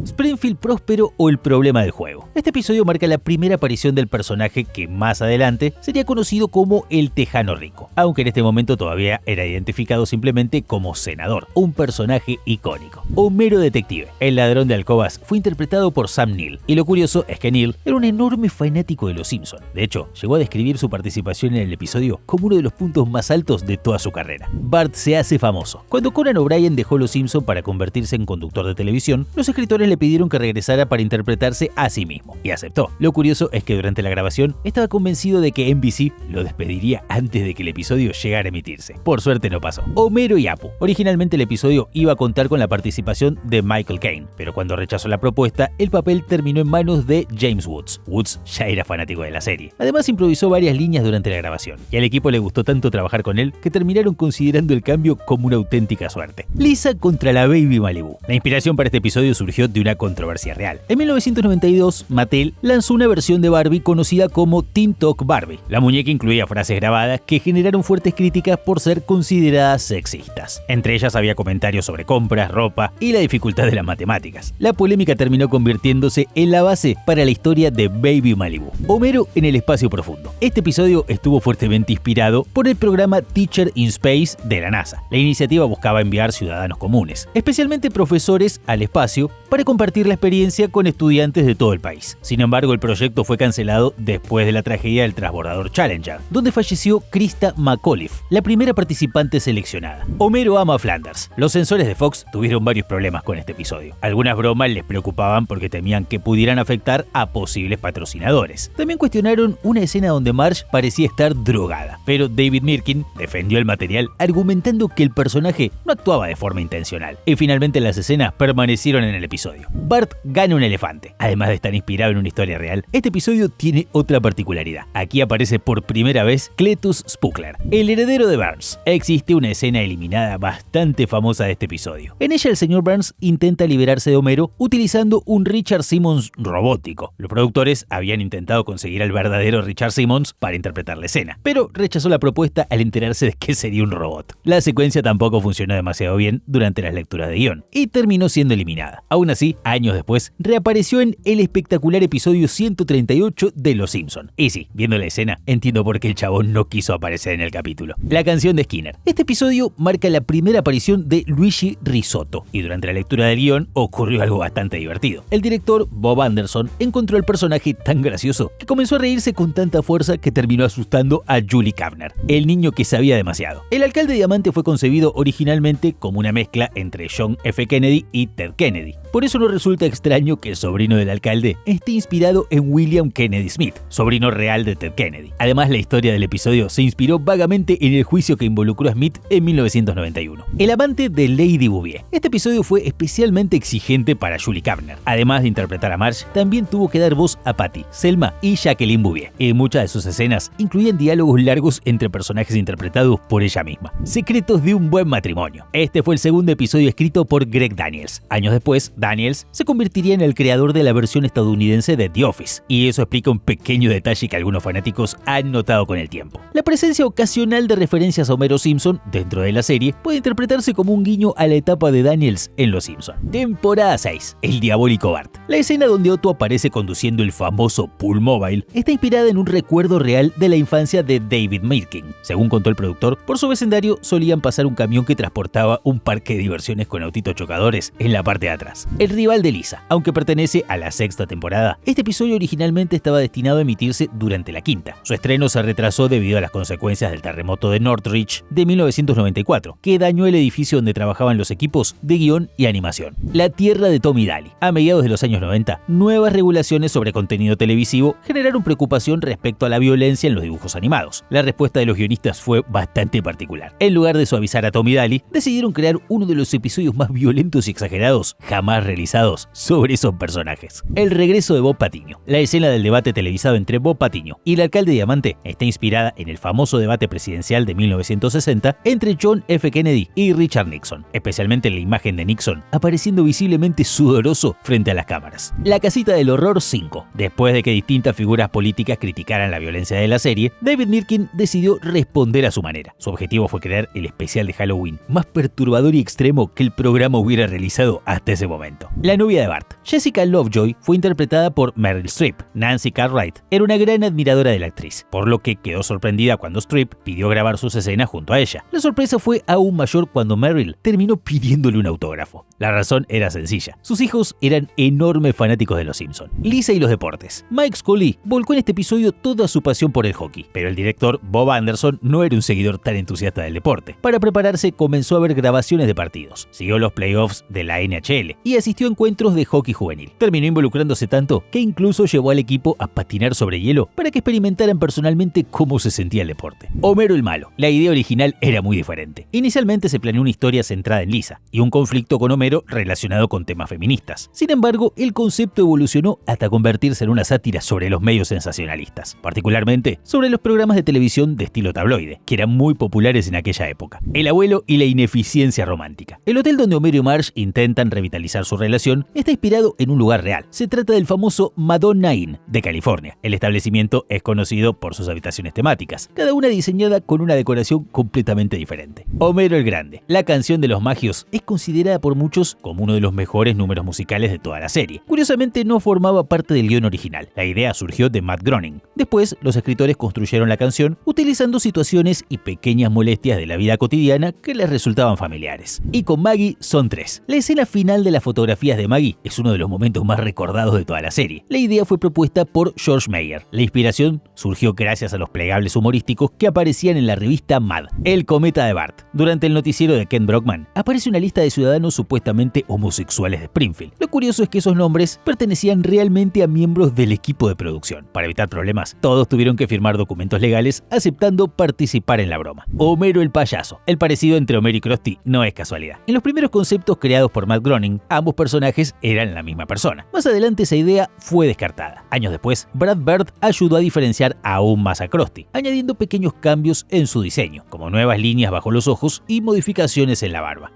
Springfield próspero o el problema del juego. Este episodio marca la primera aparición del personaje que más adelante sería conocido como el Tejano Rico, aunque en este momento todavía era identificado simplemente como Senador, un personaje icónico. Homero Detective, el ladrón de alcobas, fue interpretado por Sam Neill, y lo curioso es que Neill era un enorme fanático de Los Simpson. De hecho, llegó a describir su participación en el episodio como uno de los puntos más altos de toda su carrera. Bart se hace famoso. Cuando Conan O'Brien dejó Los Simpson para convertirse en conductor de televisión, los escritores le pidieron que regresara para interpretarse a sí mismo, y aceptó. Lo curioso es que durante la grabación estaba convencido de que NBC lo despediría antes de que el episodio llegara a emitirse. Por suerte no pasó. Homero y Apu. Originalmente el episodio iba a contar con la participación de Michael Caine, pero cuando rechazó la propuesta, el papel terminó en manos de James Woods. Woods ya era fanático de la serie. Además improvisó varias líneas durante la grabación, y al equipo le gustó tanto trabajar con él que terminaron considerando el cambio como una auténtica suerte. Lisa contra la Baby Malibu. La inspiración para este episodio surgió de una controversia real. En 1992, Mattel lanzó una versión de Barbie conocida como Teen Talk Barbie. La muñeca incluía frases grabadas que generaron fuertes críticas por ser consideradas sexistas. Entre ellas había comentarios sobre compras, ropa y la dificultad de las matemáticas. La polémica terminó convirtiéndose en la base para la historia de Baby Malibu. Homero en el espacio profundo. Este episodio estuvo fuertemente inspirado por el programa Teacher in Space de la NASA. La iniciativa buscaba enviar ciudadanos comunes, especialmente profesores, al espacio para compartir la experiencia con estudiantes de todo el país. Sin embargo, el proyecto fue cancelado después de la tragedia del transbordador Challenger, donde falleció Krista McAuliffe, la primera participante seleccionada. Homero ama a Flanders. Los censores de Fox tuvieron varios problemas con este episodio. Algunas bromas les preocupaban porque temían que pudieran afectar a posibles patrocinadores. También cuestionaron una escena donde Marge parecía estar drogada, pero David Mirkin defendió el material argumentando que el personaje no actuaba de forma intencional. Y finalmente las escenas permanecieron en el episodio. Bart gana un elefante. Además de estar inspirado en una historia real, este episodio tiene otra particularidad. Aquí aparece por primera vez Cletus Spuckler, el heredero de Burns. Existe una escena eliminada bastante famosa de este episodio. En ella el señor Burns intenta liberarse de Homero utilizando un Richard Simmons robótico. Los productores habían intentado conseguir al verdadero Richard Simmons para interpretar la escena, pero rechazó la propuesta al enterarse de que sería un robot. La secuencia tampoco funcionó demasiado bien durante las lecturas de guión y terminó siendo eliminada. Aún así, años después, reapareció en el espectacular episodio 138 de Los Simpson. Y sí, viendo la escena, entiendo por qué el chabón no quiso aparecer en el capítulo. La canción de Skinner. Este episodio marca la primera aparición de Luigi Risotto, y durante la lectura del guión ocurrió algo bastante divertido. El director, Bob Anderson, encontró al personaje tan gracioso que comenzó a reírse con tanta fuerza que terminó asustando a Julie Kavner, el niño que sabía demasiado. El alcalde Diamante fue concebido originalmente como una mezcla entre John F. Kennedy y Ted Kennedy. Por eso no resulta extraño que el sobrino del alcalde esté inspirado en William Kennedy Smith, sobrino real de Ted Kennedy. Además, la historia del episodio se inspiró vagamente en el juicio que involucró a Smith en 1991. El amante de Lady Bouvier. Este episodio fue especialmente exigente para Julie Kavner. Además de interpretar a Marge, también tuvo que dar voz a Patty, Selma y Jacqueline Bouvier. Y muchas de sus escenas incluían diálogos largos entre personajes interpretados por ella misma. Secretos de un buen matrimonio. Este fue el segundo episodio escrito por Greg Daniels. Años Años después, Daniels se convertiría en el creador de la versión estadounidense de The Office, y eso explica un pequeño detalle que algunos fanáticos han notado con el tiempo. La presencia ocasional de referencias a Homero Simpson dentro de la serie puede interpretarse como un guiño a la etapa de Daniels en Los Simpson. Temporada 6. El diabólico Bart. La escena donde Otto aparece conduciendo el famoso Poolmobile está inspirada en un recuerdo real de la infancia de David Mirkin. Según contó el productor, por su vecindario solían pasar un camión que transportaba un parque de diversiones con autitos chocadores en la parte de atrás. El rival de Lisa. Aunque pertenece a la sexta temporada, este episodio originalmente estaba destinado a emitirse durante la quinta. Su estreno se retrasó debido a las consecuencias del terremoto de Northridge de 1994, que dañó el edificio donde trabajaban los equipos de guión y animación. La tierra de Tom y Daly. A mediados de los años 90, nuevas regulaciones sobre contenido televisivo generaron preocupación respecto a la violencia en los dibujos animados. La respuesta de los guionistas fue bastante particular. En lugar de suavizar a Tom y Daly, decidieron crear uno de los episodios más violentos y exagerados jamás realizados sobre esos personajes. El regreso de Bob Patiño. La escena del debate televisado entre Bob Patiño y el alcalde Diamante está inspirada en el famoso debate presidencial de 1960 entre John F. Kennedy y Richard Nixon, especialmente en la imagen de Nixon apareciendo visiblemente sudoroso frente a las cámaras. La casita del horror 5. Después de que distintas figuras políticas criticaran la violencia de la serie, David Mirkin decidió responder a su manera. Su objetivo fue crear el especial de Halloween más perturbador y extremo que el programa hubiera realizado hasta ese momento. La novia de Bart. Jessica Lovejoy fue interpretada por Meryl Streep. Nancy Cartwright era una gran admiradora de la actriz, por lo que quedó sorprendida cuando Streep pidió grabar sus escenas junto a ella. La sorpresa fue aún mayor cuando Meryl terminó pidiéndole un autógrafo. La razón era sencilla. Sus hijos eran enormes fanáticos de Los Simpson. Lisa y los deportes. Mike Scully volcó en este episodio toda su pasión por el hockey, pero el director Bob Anderson no era un seguidor tan entusiasta del deporte. Para prepararse comenzó a ver grabaciones de partidos, siguió los playoffs de la NHL y asistió a encuentros de hockey juvenil. Terminó involucrándose tanto que incluso llevó al equipo a patinar sobre hielo para que experimentaran personalmente cómo se sentía el deporte. Homero el malo. La idea original era muy diferente. Inicialmente se planeó una historia centrada en Lisa y un conflicto con Homero relacionado con temas feministas. Sin embargo, el concepto evolucionó hasta convertirse en una sátira sobre los medios sensacionalistas, particularmente sobre los programas de televisión de estilo tabloide, que eran muy populares en aquella época. El abuelo y la ineficiencia romántica. El hotel donde Homero y Marge intentan revitalizar su relación está inspirado en un lugar real. Se trata del famoso Madonna Inn de California. El establecimiento es conocido por sus habitaciones temáticas, cada una diseñada con una decoración completamente diferente. Homero el Grande. La canción de los Magios es considerada por muchos como uno de los mejores números musicales de toda la serie. Curiosamente no formaba parte del guión original. La idea surgió de Matt Groening. Después, los escritores construyeron la canción utilizando situaciones y pequeñas molestias de la vida cotidiana que les resultaban familiares. Y con Maggie son 3. La escena final de las fotografías de Maggie es uno de los momentos más recordados de toda la serie. La idea fue propuesta por George Meyer. La inspiración surgió gracias a los plegables humorísticos que aparecían en la revista Mad. El cometa de Bart. Durante el noticiero de Ken Brockman aparece una lista de ciudadanos supuestamente homosexuales de Springfield. Lo curioso es que esos nombres pertenecían realmente a miembros del equipo de producción. Para evitar problemas, todos tuvieron que firmar documentos legales aceptando participar en la broma. Homero el payaso. El parecido entre Homero y Krusty no es casualidad. En los primeros conceptos creados por Matt Groening, ambos personajes eran la misma persona. Más adelante esa idea fue descartada. Años después, Brad Bird ayudó a diferenciar aún más a Krusty, añadiendo pequeños cambios en su diseño, como nuevas líneas bajo los ojos y modificaciones en la barba.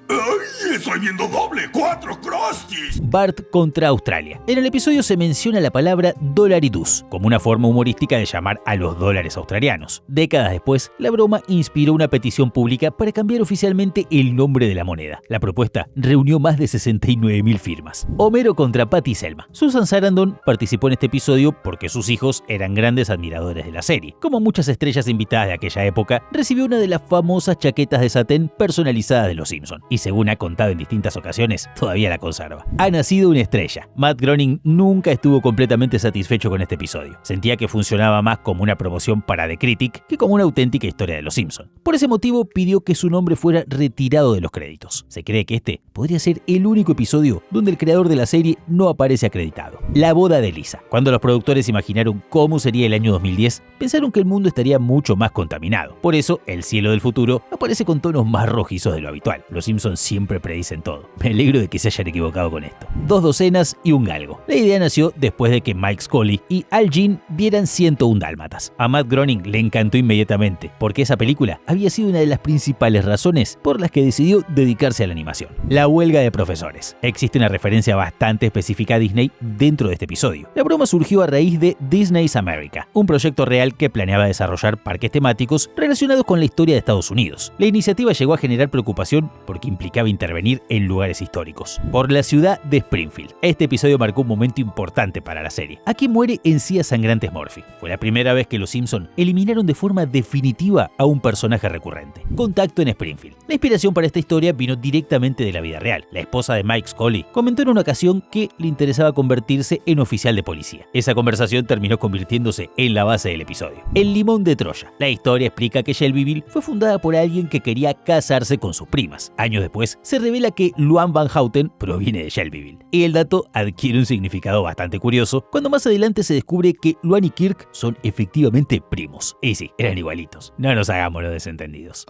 ¡Ay, estoy viendo doble! ¡4 Krusties! Bart contra Australia. En el episodio se menciona la palabra dollaridus como una forma humorística de llamar a los dólares australianos. Décadas después, la broma inspiró una petición pública para cambiar oficialmente el nombre de la moneda. La propuesta reunió más de 69.000 firmas. Homero contra Patty y Selma. Susan Sarandon participó en este episodio porque sus hijos eran grandes admiradores de la serie. Como muchas estrellas invitadas de aquella época, recibió una de las famosas chaquetas de satén personalizadas de Los Simpson. Y según ha contado en distintas ocasiones, todavía la conserva. Ha nacido una estrella. Matt Groening nunca estuvo completamente satisfecho con este episodio. Sentía que funcionaba más como una promoción para The Critic que como una auténtica historia de Los Simpson. Por ese motivo pidió que su nombre fuera retirado de los créditos. Se cree que este podría ser el único episodio donde el creador de la serie no aparece acreditado. La boda de Lisa. Cuando los productores imaginaron cómo sería el año 2010, pensaron que el mundo estaría mucho más contaminado. Por eso, el cielo del futuro aparece con tonos más rojizos de lo habitual. Los Simpsons siempre predicen predicen todo. Me alegro de que se hayan equivocado con esto. 2 docenas y un galgo. La idea nació después de que Mike Scully y Al Jean vieran 101 dálmatas. A Matt Groening le encantó inmediatamente, porque esa película había sido una de las principales razones por las que decidió dedicarse a la animación. La huelga de profesores. Existe una referencia bastante específica a Disney dentro de este episodio. La broma surgió a raíz de Disney's America, un proyecto real que planeaba desarrollar parques temáticos relacionados con la historia de Estados Unidos. La iniciativa llegó a generar preocupación porque implicaba intervenir en lugares históricos. Por la ciudad de Springfield. Este episodio marcó un momento importante para la serie. Aquí muere Encías Sangrantes Murphy. Fue la primera vez que los Simpson eliminaron de forma definitiva a un personaje recurrente. Contacto en Springfield. La inspiración para esta historia vino directamente de la vida real. La esposa de Mike Scully comentó en una ocasión que le interesaba convertirse en oficial de policía. Esa conversación terminó convirtiéndose en la base del episodio. El limón de Troya. La historia explica que Shelbyville fue fundada por alguien que quería casarse con sus primas. Años después, se revela que Luan Van Houten proviene de Shelbyville. Y el dato adquiere un significado bastante curioso cuando más adelante se descubre que Luan y Kirk son efectivamente primos. Y sí, eran igualitos. No nos hagamos los desentendidos.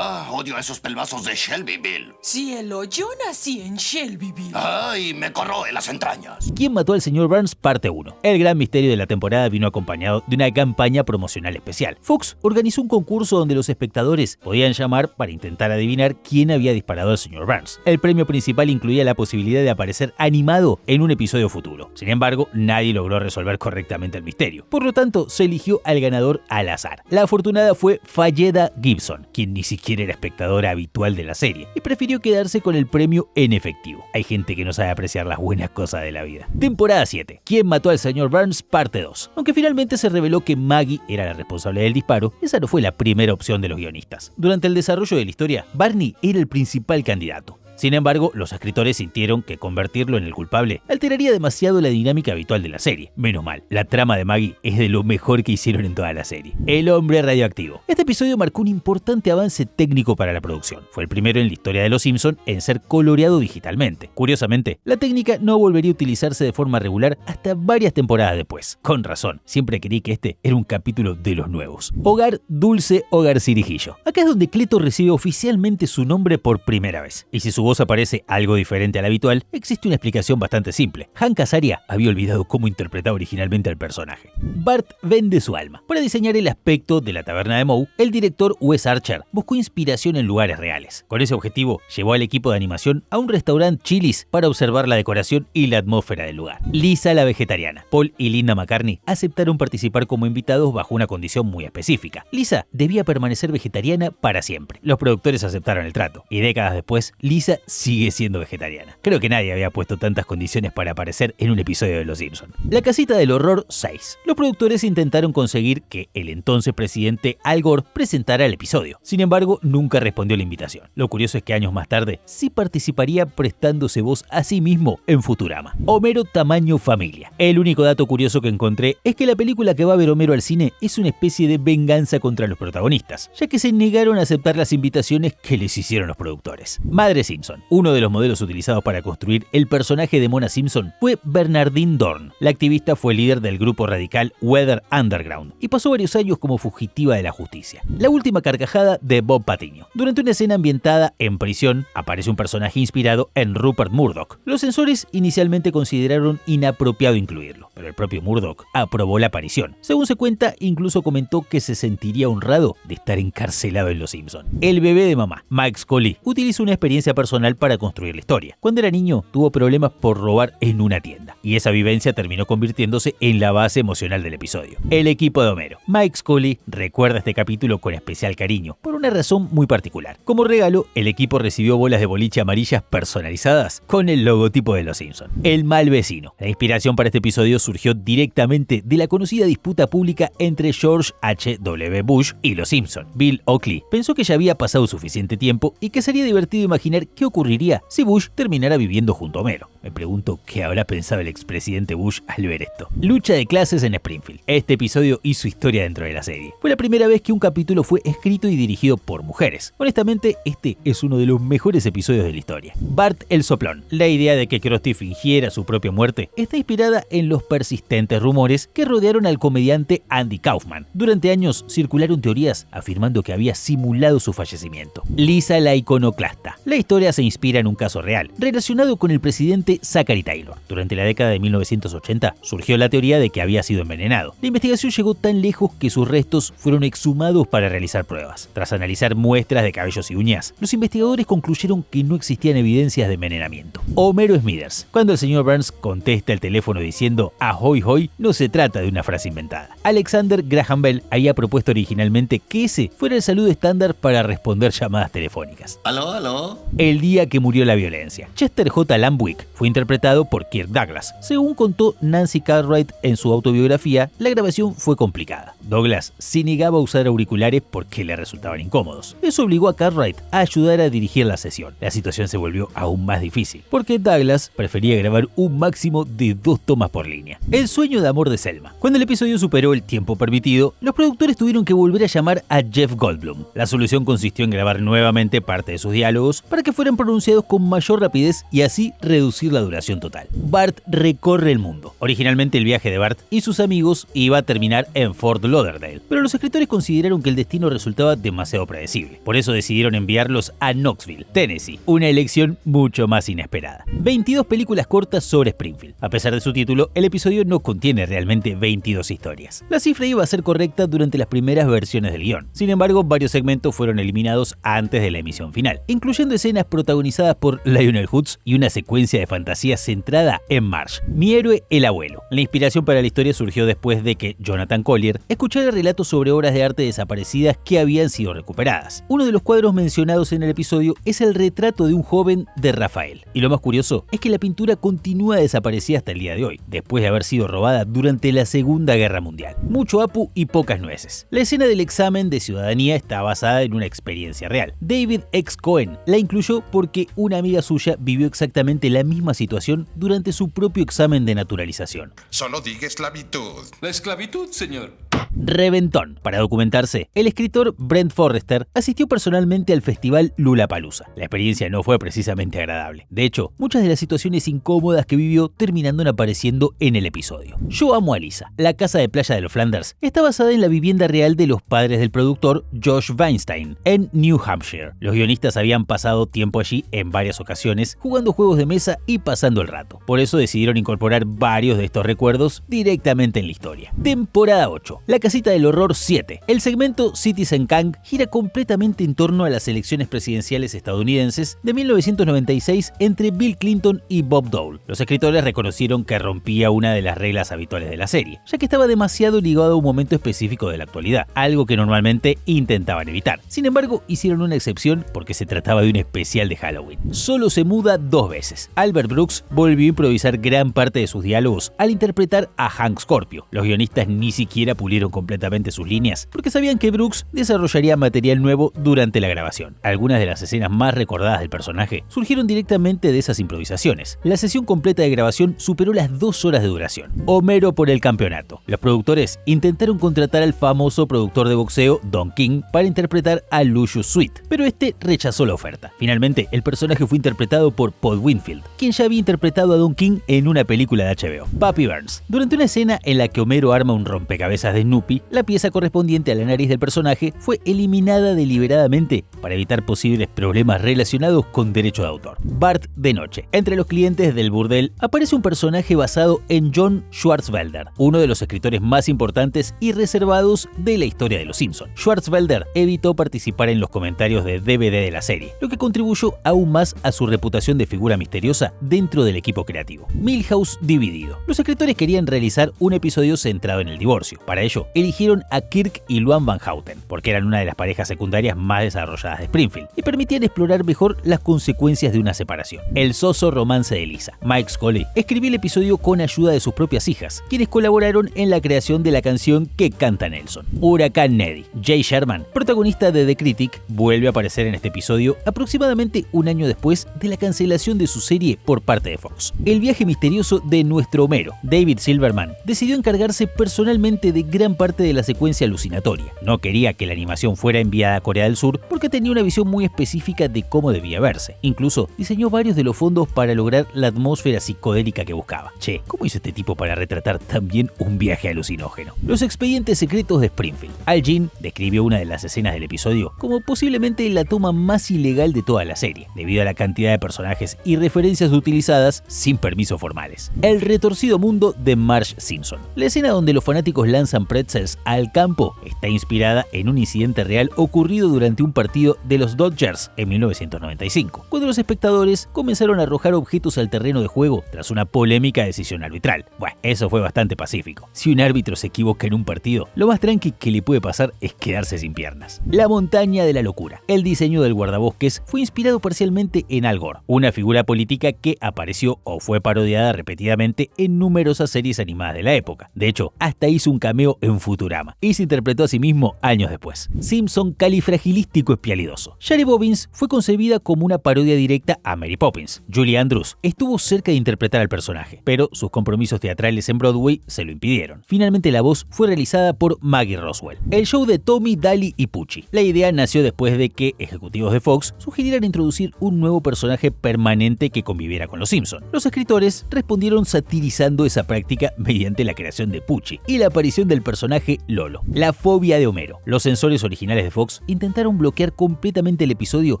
Odio a esos pelmazos de Shelbyville. Cielo, yo nací en Shelbyville. Ay, me corroe las entrañas. ¿Quién mató al señor Burns? Parte 1. El gran misterio de la temporada vino acompañado de una campaña promocional especial. Fox organizó un concurso donde los espectadores podían llamar para intentar adivinar quién había disparado al señor Burns. El premio principal incluía la posibilidad de aparecer animado en un episodio futuro. Sin embargo, nadie logró resolver correctamente el misterio. Por lo tanto, se eligió al ganador al azar. La afortunada fue Falleda Gibson, quien ni siquiera era espectadora habitual de la serie y prefirió quedarse con el premio en efectivo. Hay gente que no sabe apreciar las buenas cosas de la vida. Temporada 7. ¿Quién mató al señor Burns? Parte 2. Aunque finalmente se reveló que Maggie era la responsable del disparo, esa no fue la primera opción de los guionistas. Durante el desarrollo de la historia, Barney era el principal candidato. Sin embargo, los escritores sintieron que convertirlo en el culpable alteraría demasiado la dinámica habitual de la serie. Menos mal, la trama de Maggie es de lo mejor que hicieron en toda la serie. El hombre radioactivo. Este episodio marcó un importante avance técnico para la producción. Fue el primero en la historia de Los Simpson en ser coloreado digitalmente. Curiosamente, la técnica no volvería a utilizarse de forma regular hasta varias temporadas después. Con razón, siempre creí que este era un capítulo de los nuevos. Hogar Dulce Hogar Cirijillo. Acá es donde Cleto recibe oficialmente su nombre por primera vez. Y si su voz aparece algo diferente al habitual, existe una explicación bastante simple. Hank Azaria había olvidado cómo interpretaba originalmente al personaje. Bart vende su alma. Para diseñar el aspecto de la taberna de Moe, el director Wes Archer buscó inspiración en lugares reales. Con ese objetivo, llevó al equipo de animación a un restaurante Chili's para observar la decoración y la atmósfera del lugar. Lisa la vegetariana. Paul y Linda McCartney aceptaron participar como invitados bajo una condición muy específica. Lisa debía permanecer vegetariana para siempre. Los productores aceptaron el trato y décadas después, Lisa sigue siendo vegetariana. Creo que nadie había puesto tantas condiciones para aparecer en un episodio de Los Simpson. La casita del horror 6. Los productores intentaron conseguir que el entonces presidente Al Gore presentara el episodio. Sin embargo, nunca respondió la invitación. Lo curioso es que años más tarde sí participaría prestándose voz a sí mismo en Futurama. Homero tamaño familia. El único dato curioso que encontré es que la película que va a ver Homero al cine es una especie de venganza contra los protagonistas, ya que se negaron a aceptar las invitaciones que les hicieron los productores. Madre Simpson. Uno de los modelos utilizados para construir el personaje de Mona Simpson fue Bernardine Dorn. La activista fue líder del grupo radical Weather Underground y pasó varios años como fugitiva de la justicia. La última carcajada de Bob Patiño. Durante una escena ambientada en prisión, aparece un personaje inspirado en Rupert Murdoch. Los censores inicialmente consideraron inapropiado incluirlo, pero el propio Murdoch aprobó la aparición. Según se cuenta, incluso comentó que se sentiría honrado de estar encarcelado en Los Simpson. El bebé de mamá, Mike Scully, utilizó una experiencia personal para construir la historia. Cuando era niño, tuvo problemas por robar en una tienda, y esa vivencia terminó convirtiéndose en la base emocional del episodio. El equipo de Homero. Mike Scully recuerda este capítulo con especial cariño, por una razón muy particular. Como regalo, el equipo recibió bolas de boliche amarillas personalizadas con el logotipo de Los Simpson. El mal vecino. La inspiración para este episodio surgió directamente de la conocida disputa pública entre George H.W. Bush y Los Simpson. Bill Oakley pensó que ya había pasado suficiente tiempo y que sería divertido imaginar qué ocurriría si Bush terminara viviendo junto a Homero. Me pregunto qué habrá pensado el expresidente Bush al ver esto. Lucha de clases en Springfield. Este episodio hizo historia dentro de la serie. Fue la primera vez que un capítulo fue escrito y dirigido por mujeres. Honestamente, este es uno de los mejores episodios de la historia. Bart el soplón. La idea de que Krusty fingiera su propia muerte está inspirada en los persistentes rumores que rodearon al comediante Andy Kaufman. Durante años circularon teorías afirmando que había simulado su fallecimiento. Lisa la iconoclasta. La historia idea se inspira en un caso real, relacionado con el presidente Zachary Taylor. Durante la década de 1980 surgió la teoría de que había sido envenenado. La investigación llegó tan lejos que sus restos fueron exhumados para realizar pruebas. Tras analizar muestras de cabellos y uñas, los investigadores concluyeron que no existían evidencias de envenenamiento. Homero Smithers. Cuando el señor Burns contesta el teléfono diciendo "ahoy hoy", no se trata de una frase inventada. Alexander Graham Bell había propuesto originalmente que ese fuera el saludo estándar para responder llamadas telefónicas. ¿Aló, aló? El día que murió la violencia. Chester J. Lambwick fue interpretado por Kirk Douglas. Según contó Nancy Cartwright en su autobiografía, la grabación fue complicada. Douglas se negaba a usar auriculares porque le resultaban incómodos. Eso obligó a Cartwright a ayudar a dirigir la sesión. La situación se volvió aún más difícil, porque Douglas prefería grabar un máximo de 2 tomas por línea. El sueño de amor de Selma. Cuando el episodio superó el tiempo permitido, los productores tuvieron que volver a llamar a Jeff Goldblum. La solución consistió en grabar nuevamente parte de sus diálogos para que fueran pronunciados con mayor rapidez y así reducir la duración total. Bart recorre el mundo. Originalmente el viaje de Bart y sus amigos iba a terminar en Fort Lauderdale, pero los escritores consideraron que el destino resultaba demasiado predecible. Por eso decidieron enviarlos a Knoxville, Tennessee, una elección mucho más inesperada. 22 películas cortas sobre Springfield. A pesar de su título, el episodio no contiene realmente 22 historias. La cifra iba a ser correcta durante las primeras versiones del guión. Sin embargo, varios segmentos fueron eliminados antes de la emisión final, incluyendo escenas protagonizadas por Lionel Hutz y una secuencia de fantasía centrada en Marge, mi héroe el abuelo. La inspiración para la historia surgió después de que Jonathan Collier escuchara relatos sobre obras de arte desaparecidas que habían sido recuperadas. Uno de los cuadros mencionados en el episodio es el retrato de un joven de Rafael. Y lo más curioso es que la pintura continúa desaparecida hasta el día de hoy, después de haber sido robada durante la Segunda Guerra Mundial. Mucho apu y pocas nueces. La escena del examen de ciudadanía está basada en una experiencia real. David X. Cohen la incluyó porque una amiga suya vivió exactamente la misma situación durante su propio examen de naturalización. Solo diga esclavitud. La esclavitud, señor. Reventón. Para documentarse, el escritor Brent Forrester asistió personalmente al festival Lollapalooza. La experiencia no fue precisamente agradable. De hecho, muchas de las situaciones incómodas que vivió terminaron apareciendo en el episodio. Yo amo a Lisa. La casa de playa de los Flanders está basada en la vivienda real de los padres del productor Josh Weinstein en New Hampshire. Los guionistas habían pasado tiempo allí en varias ocasiones, jugando juegos de mesa y pasando el rato. Por eso decidieron incorporar varios de estos recuerdos directamente en la historia. Temporada 8. La casita del horror 7. El segmento Citizen Kang gira completamente en torno a las elecciones presidenciales estadounidenses de 1996 entre Bill Clinton y Bob Dole. Los escritores reconocieron que rompía una de las reglas habituales de la serie, ya que estaba demasiado ligado a un momento específico de la actualidad, algo que normalmente intentaban evitar. Sin embargo, hicieron una excepción porque se trataba de un especial de Halloween. Solo se muda 2 veces. Albert Brooks volvió a improvisar gran parte de sus diálogos al interpretar a Hank Scorpio. Los guionistas ni siquiera pulieron completamente sus líneas porque sabían que Brooks desarrollaría material nuevo durante la grabación. Algunas de las escenas más recordadas del personaje surgieron directamente de esas improvisaciones. La sesión completa de grabación superó las 2 horas de duración. Homero por el campeonato. Los productores intentaron contratar al famoso productor de boxeo Don King para interpretar a Lucius Sweet, pero este rechazó la oferta. Finalmente, el personaje fue interpretado por Paul Winfield, quien ya había interpretado a Don King en una película de HBO, Papi Burns. Durante una escena en la que Homero arma un rompecabezas de Snoopy, la pieza correspondiente a la nariz del personaje fue eliminada deliberadamente para evitar posibles problemas relacionados con derecho de autor. Bart de noche. Entre los clientes del burdel aparece un personaje basado en John Swartzwelder, uno de los escritores más importantes y reservados de la historia de Los Simpson. Swartzwelder evitó participar en los comentarios de DVD de la serie, lo que contribuyó aún más a su reputación de figura misteriosa dentro del equipo creativo. Milhouse dividido. Los escritores querían realizar un episodio centrado en el divorcio. Para ello, eligieron a Kirk y Luann Van Houten, porque eran una de las parejas secundarias más desarrolladas de Springfield y permitían explorar mejor las consecuencias de una separación. El soso romance de Lisa. Mike Scully escribió el episodio con ayuda de sus propias hijas, quienes colaboraron en la creación de la canción que canta Nelson. Huracán Neddy. Jay Sherman, protagonista de The Critic, vuelve a aparecer en este episodio aproximadamente un año después de la cancelación de su serie por parte de Fox. El viaje misterioso de nuestro Homero. David Silverman decidió encargarse personalmente de gran parte de la secuencia alucinatoria. No quería que la animación fuera enviada a Corea del Sur porque tenía una visión muy específica de cómo debía verse. Incluso diseñó varios de los fondos para lograr la atmósfera psicodélica que buscaba. Che, ¿cómo hizo este tipo para retratar también un viaje alucinógeno? Los expedientes secretos de Springfield. Al Jean describió una de las escenas del episodio como posiblemente la toma más ilegal de toda la serie, debido a la cantidad de personajes y referencias utilizadas sin permisos formales. El retorcido mundo de Marge Simpson. La escena donde los fanáticos lanzan pretzels al campo está inspirada en un incidente real ocurrido durante un partido de los Dodgers en 1995, cuando los espectadores comenzaron a arrojar objetos al terreno de juego tras una polémica decisión arbitral. Bueno, eso fue bastante pacífico. Si un árbitro se equivoca en un partido, lo más tranqui que le puede pasar es quedarse sin piernas. La montaña de la locura. El diseño del guardabosques fue inspirado parcialmente en Al Gore, una figura política que apareció o fue parodiada repetidamente en numerosas series animadas de la época. De hecho, hasta hizo un cameo en Futurama y se interpretó a sí mismo años después. Simpson califragilístico espialidoso. Shari Bobbins fue concebida como una parodia directa a Mary Poppins. Julie Andrews estuvo cerca de interpretar al personaje, pero sus compromisos teatrales en Broadway se lo impidieron. Finalmente la voz fue realizada por Maggie Roswell. El show de Tommy, Daly y Pucci. La idea nació después de que ejecutivos de Fox sugirieran introducir un nuevo personaje permanente que conviviera con los Simpson. Los escritores respondieron satirizando esa práctica mediante la creación de Pucci y la aparición del personaje Lolo. La fobia de Homero. Los censores originales de Fox intentaron bloquear completamente el episodio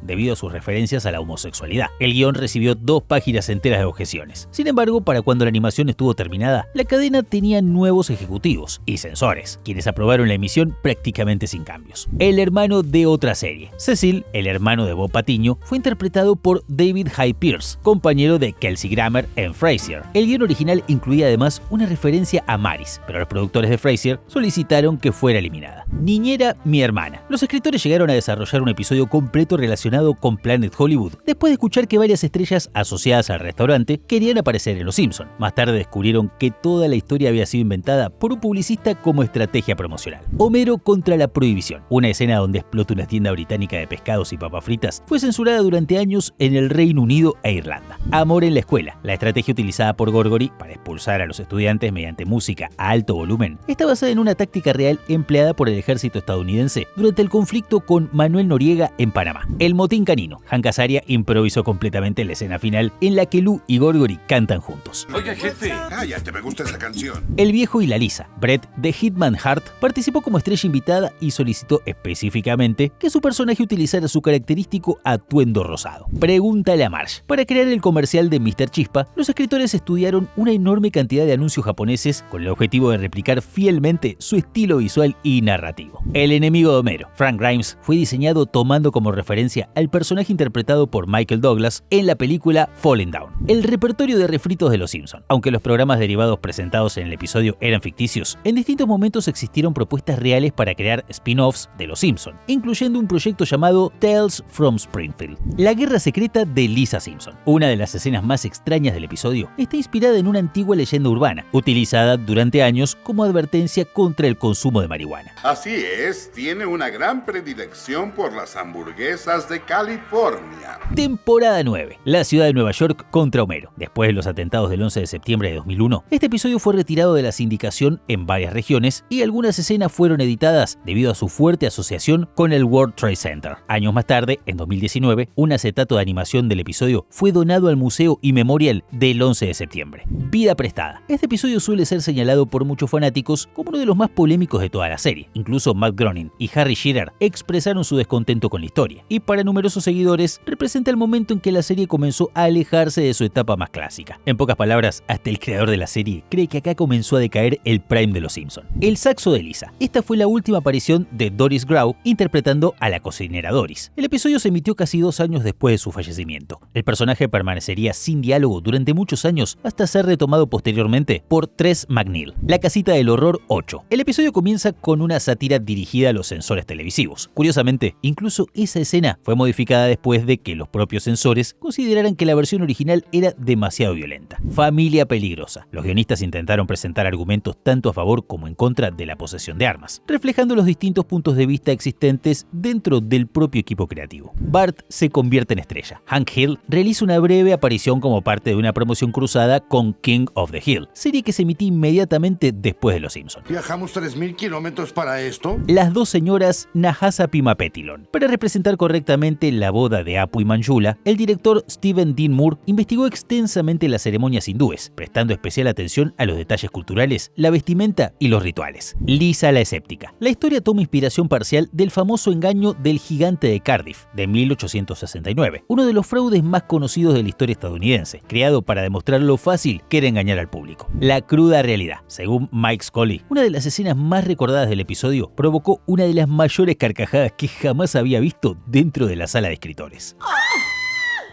debido a sus referencias a la homosexualidad. El guión recibió 2 páginas enteras de objeciones. Sin embargo, para cuando la animación estuvo terminada, la cadena tenía nuevos ejecutivos y censores, quienes aprobaron la emisión prácticamente sin cambios. El hermano de otra serie. Cecil, el hermano de Bob Patiño, fue interpretado por David Hyde Pierce, compañero de Kelsey Grammer en Frasier. El guión original incluía además una referencia a Maris, pero los productores de Frasier solicitaron que fuera eliminada. Niñera, mi hermana. Los escritores llegaron a desarrollar un episodio completo relacionado con Planet Hollywood después de escuchar que varias estrellas asociadas al restaurante querían aparecer en Los Simpson. Más tarde descubrieron que toda la historia había sido inventada por un publicista como estrategia promocional. Homero contra la prohibición. Una escena donde explota una tienda británica de pescados y papas fritas fue censurada durante años en el Reino Unido e Irlanda. Amor en la escuela. La estrategia utilizada por Gorgory para expulsar a los estudiantes mediante música a alto volumen está basada en una táctica real empleada por el ejército estadounidense durante el conflicto con Manuel Noriega en Panamá. El motín canino. Hank Azaria improvisó completamente la escena final en la que Lou y Gorgory cantan juntos. Oiga, jefe. Cállate, me gusta esa canción. El viejo y la Lisa. Brett de Hitman Hart participó como estrella invitada y solicitó específicamente que su personaje utilizara su característico atuendo rosado. Pregúntale a Marge. Para crear el comercial de Mr. Chispa, los escritores estudiaron una enorme cantidad de anuncios japoneses con el objetivo de replicar fielmente su estilo visual y narrativo. El enemigo de Homero, Frank Grimes, fue diseñado tomando como referencia al personaje interpretado por Michael Douglas en la película Falling Down. El repertorio de refritos de Los Simpson. Aunque los programas derivados presentados en el episodio eran ficticios, en distintos momentos existieron propuestas reales para crear spin-offs de Los Simpson, incluyendo un proyecto llamado Tales from Springfield. La guerra secreta de Lisa Simpson. Una de las escenas más extrañas del episodio está inspirada en una antigua leyenda urbana, utilizada durante años como advertencia contra el consumo de marihuana. Así es, tiene una gran predilección por las hamburguesas de California. Temporada 9. La ciudad de Nueva York contra Homero. Después de los atentados del 11 de septiembre de 2001, este episodio fue retirado de la sindicación en varias regiones y algunas escenas fueron editadas debido a su fuerte asociación con el World Trade Center. Años más tarde, en 2019, un acetato de animación del episodio fue donado al Museo y Memorial del 11 de septiembre. Vida prestada. Este episodio suele ser señalado por muchos fanáticos como uno de los más polémicos de toda la serie. Incluso Matt Groening y Harry Shearer expresaron su descontento con la historia, y para numerosos seguidores representa el momento en que la serie comenzó a alejarse de su etapa más clásica. En pocas palabras, hasta el creador de la serie cree que acá comenzó a decaer el prime de Los Simpson. El saxo de Lisa. Esta fue la última aparición de Doris Grau interpretando a la cocinera Doris. El episodio se emitió casi 2 años después de su fallecimiento. El personaje permanecería sin diálogo durante muchos años hasta ser retomado posteriormente por Tress MacNeille. La casita del horror 8. El episodio comienza con una sátira dirigida a los censores televisivos. Curiosamente, incluso esa escena fue modificada después de que los propios censores consideraran que la versión original era demasiado violenta. Familia peligrosa. Los guionistas intentaron presentar argumentos tanto a favor como en contra de la posesión de armas, reflejando los distintos puntos de vista existentes dentro del propio equipo creativo. Bart se convierte en estrella. Hank Hill realiza una breve aparición como parte de una promoción cruzada con King of the Hill, serie que se emitía inmediatamente después de Los Simpson. Y ¿Viajamos 3.000 kilómetros para esto? Las dos señoras Nahasa Pimapetilon. Para representar correctamente la boda de Apu y Manjula, el director Stephen Dean Moore investigó extensamente las ceremonias hindúes, prestando especial atención a los detalles culturales, la vestimenta y los rituales. Lisa la escéptica. La historia toma inspiración parcial del famoso engaño del gigante de Cardiff, de 1869, uno de los fraudes más conocidos de la historia estadounidense, creado para demostrar lo fácil que era engañar al público. La cruda realidad. Según Mike Scully, una de las escenas más recordadas del episodio provocó una de las mayores carcajadas que jamás había visto dentro de la sala de escritores.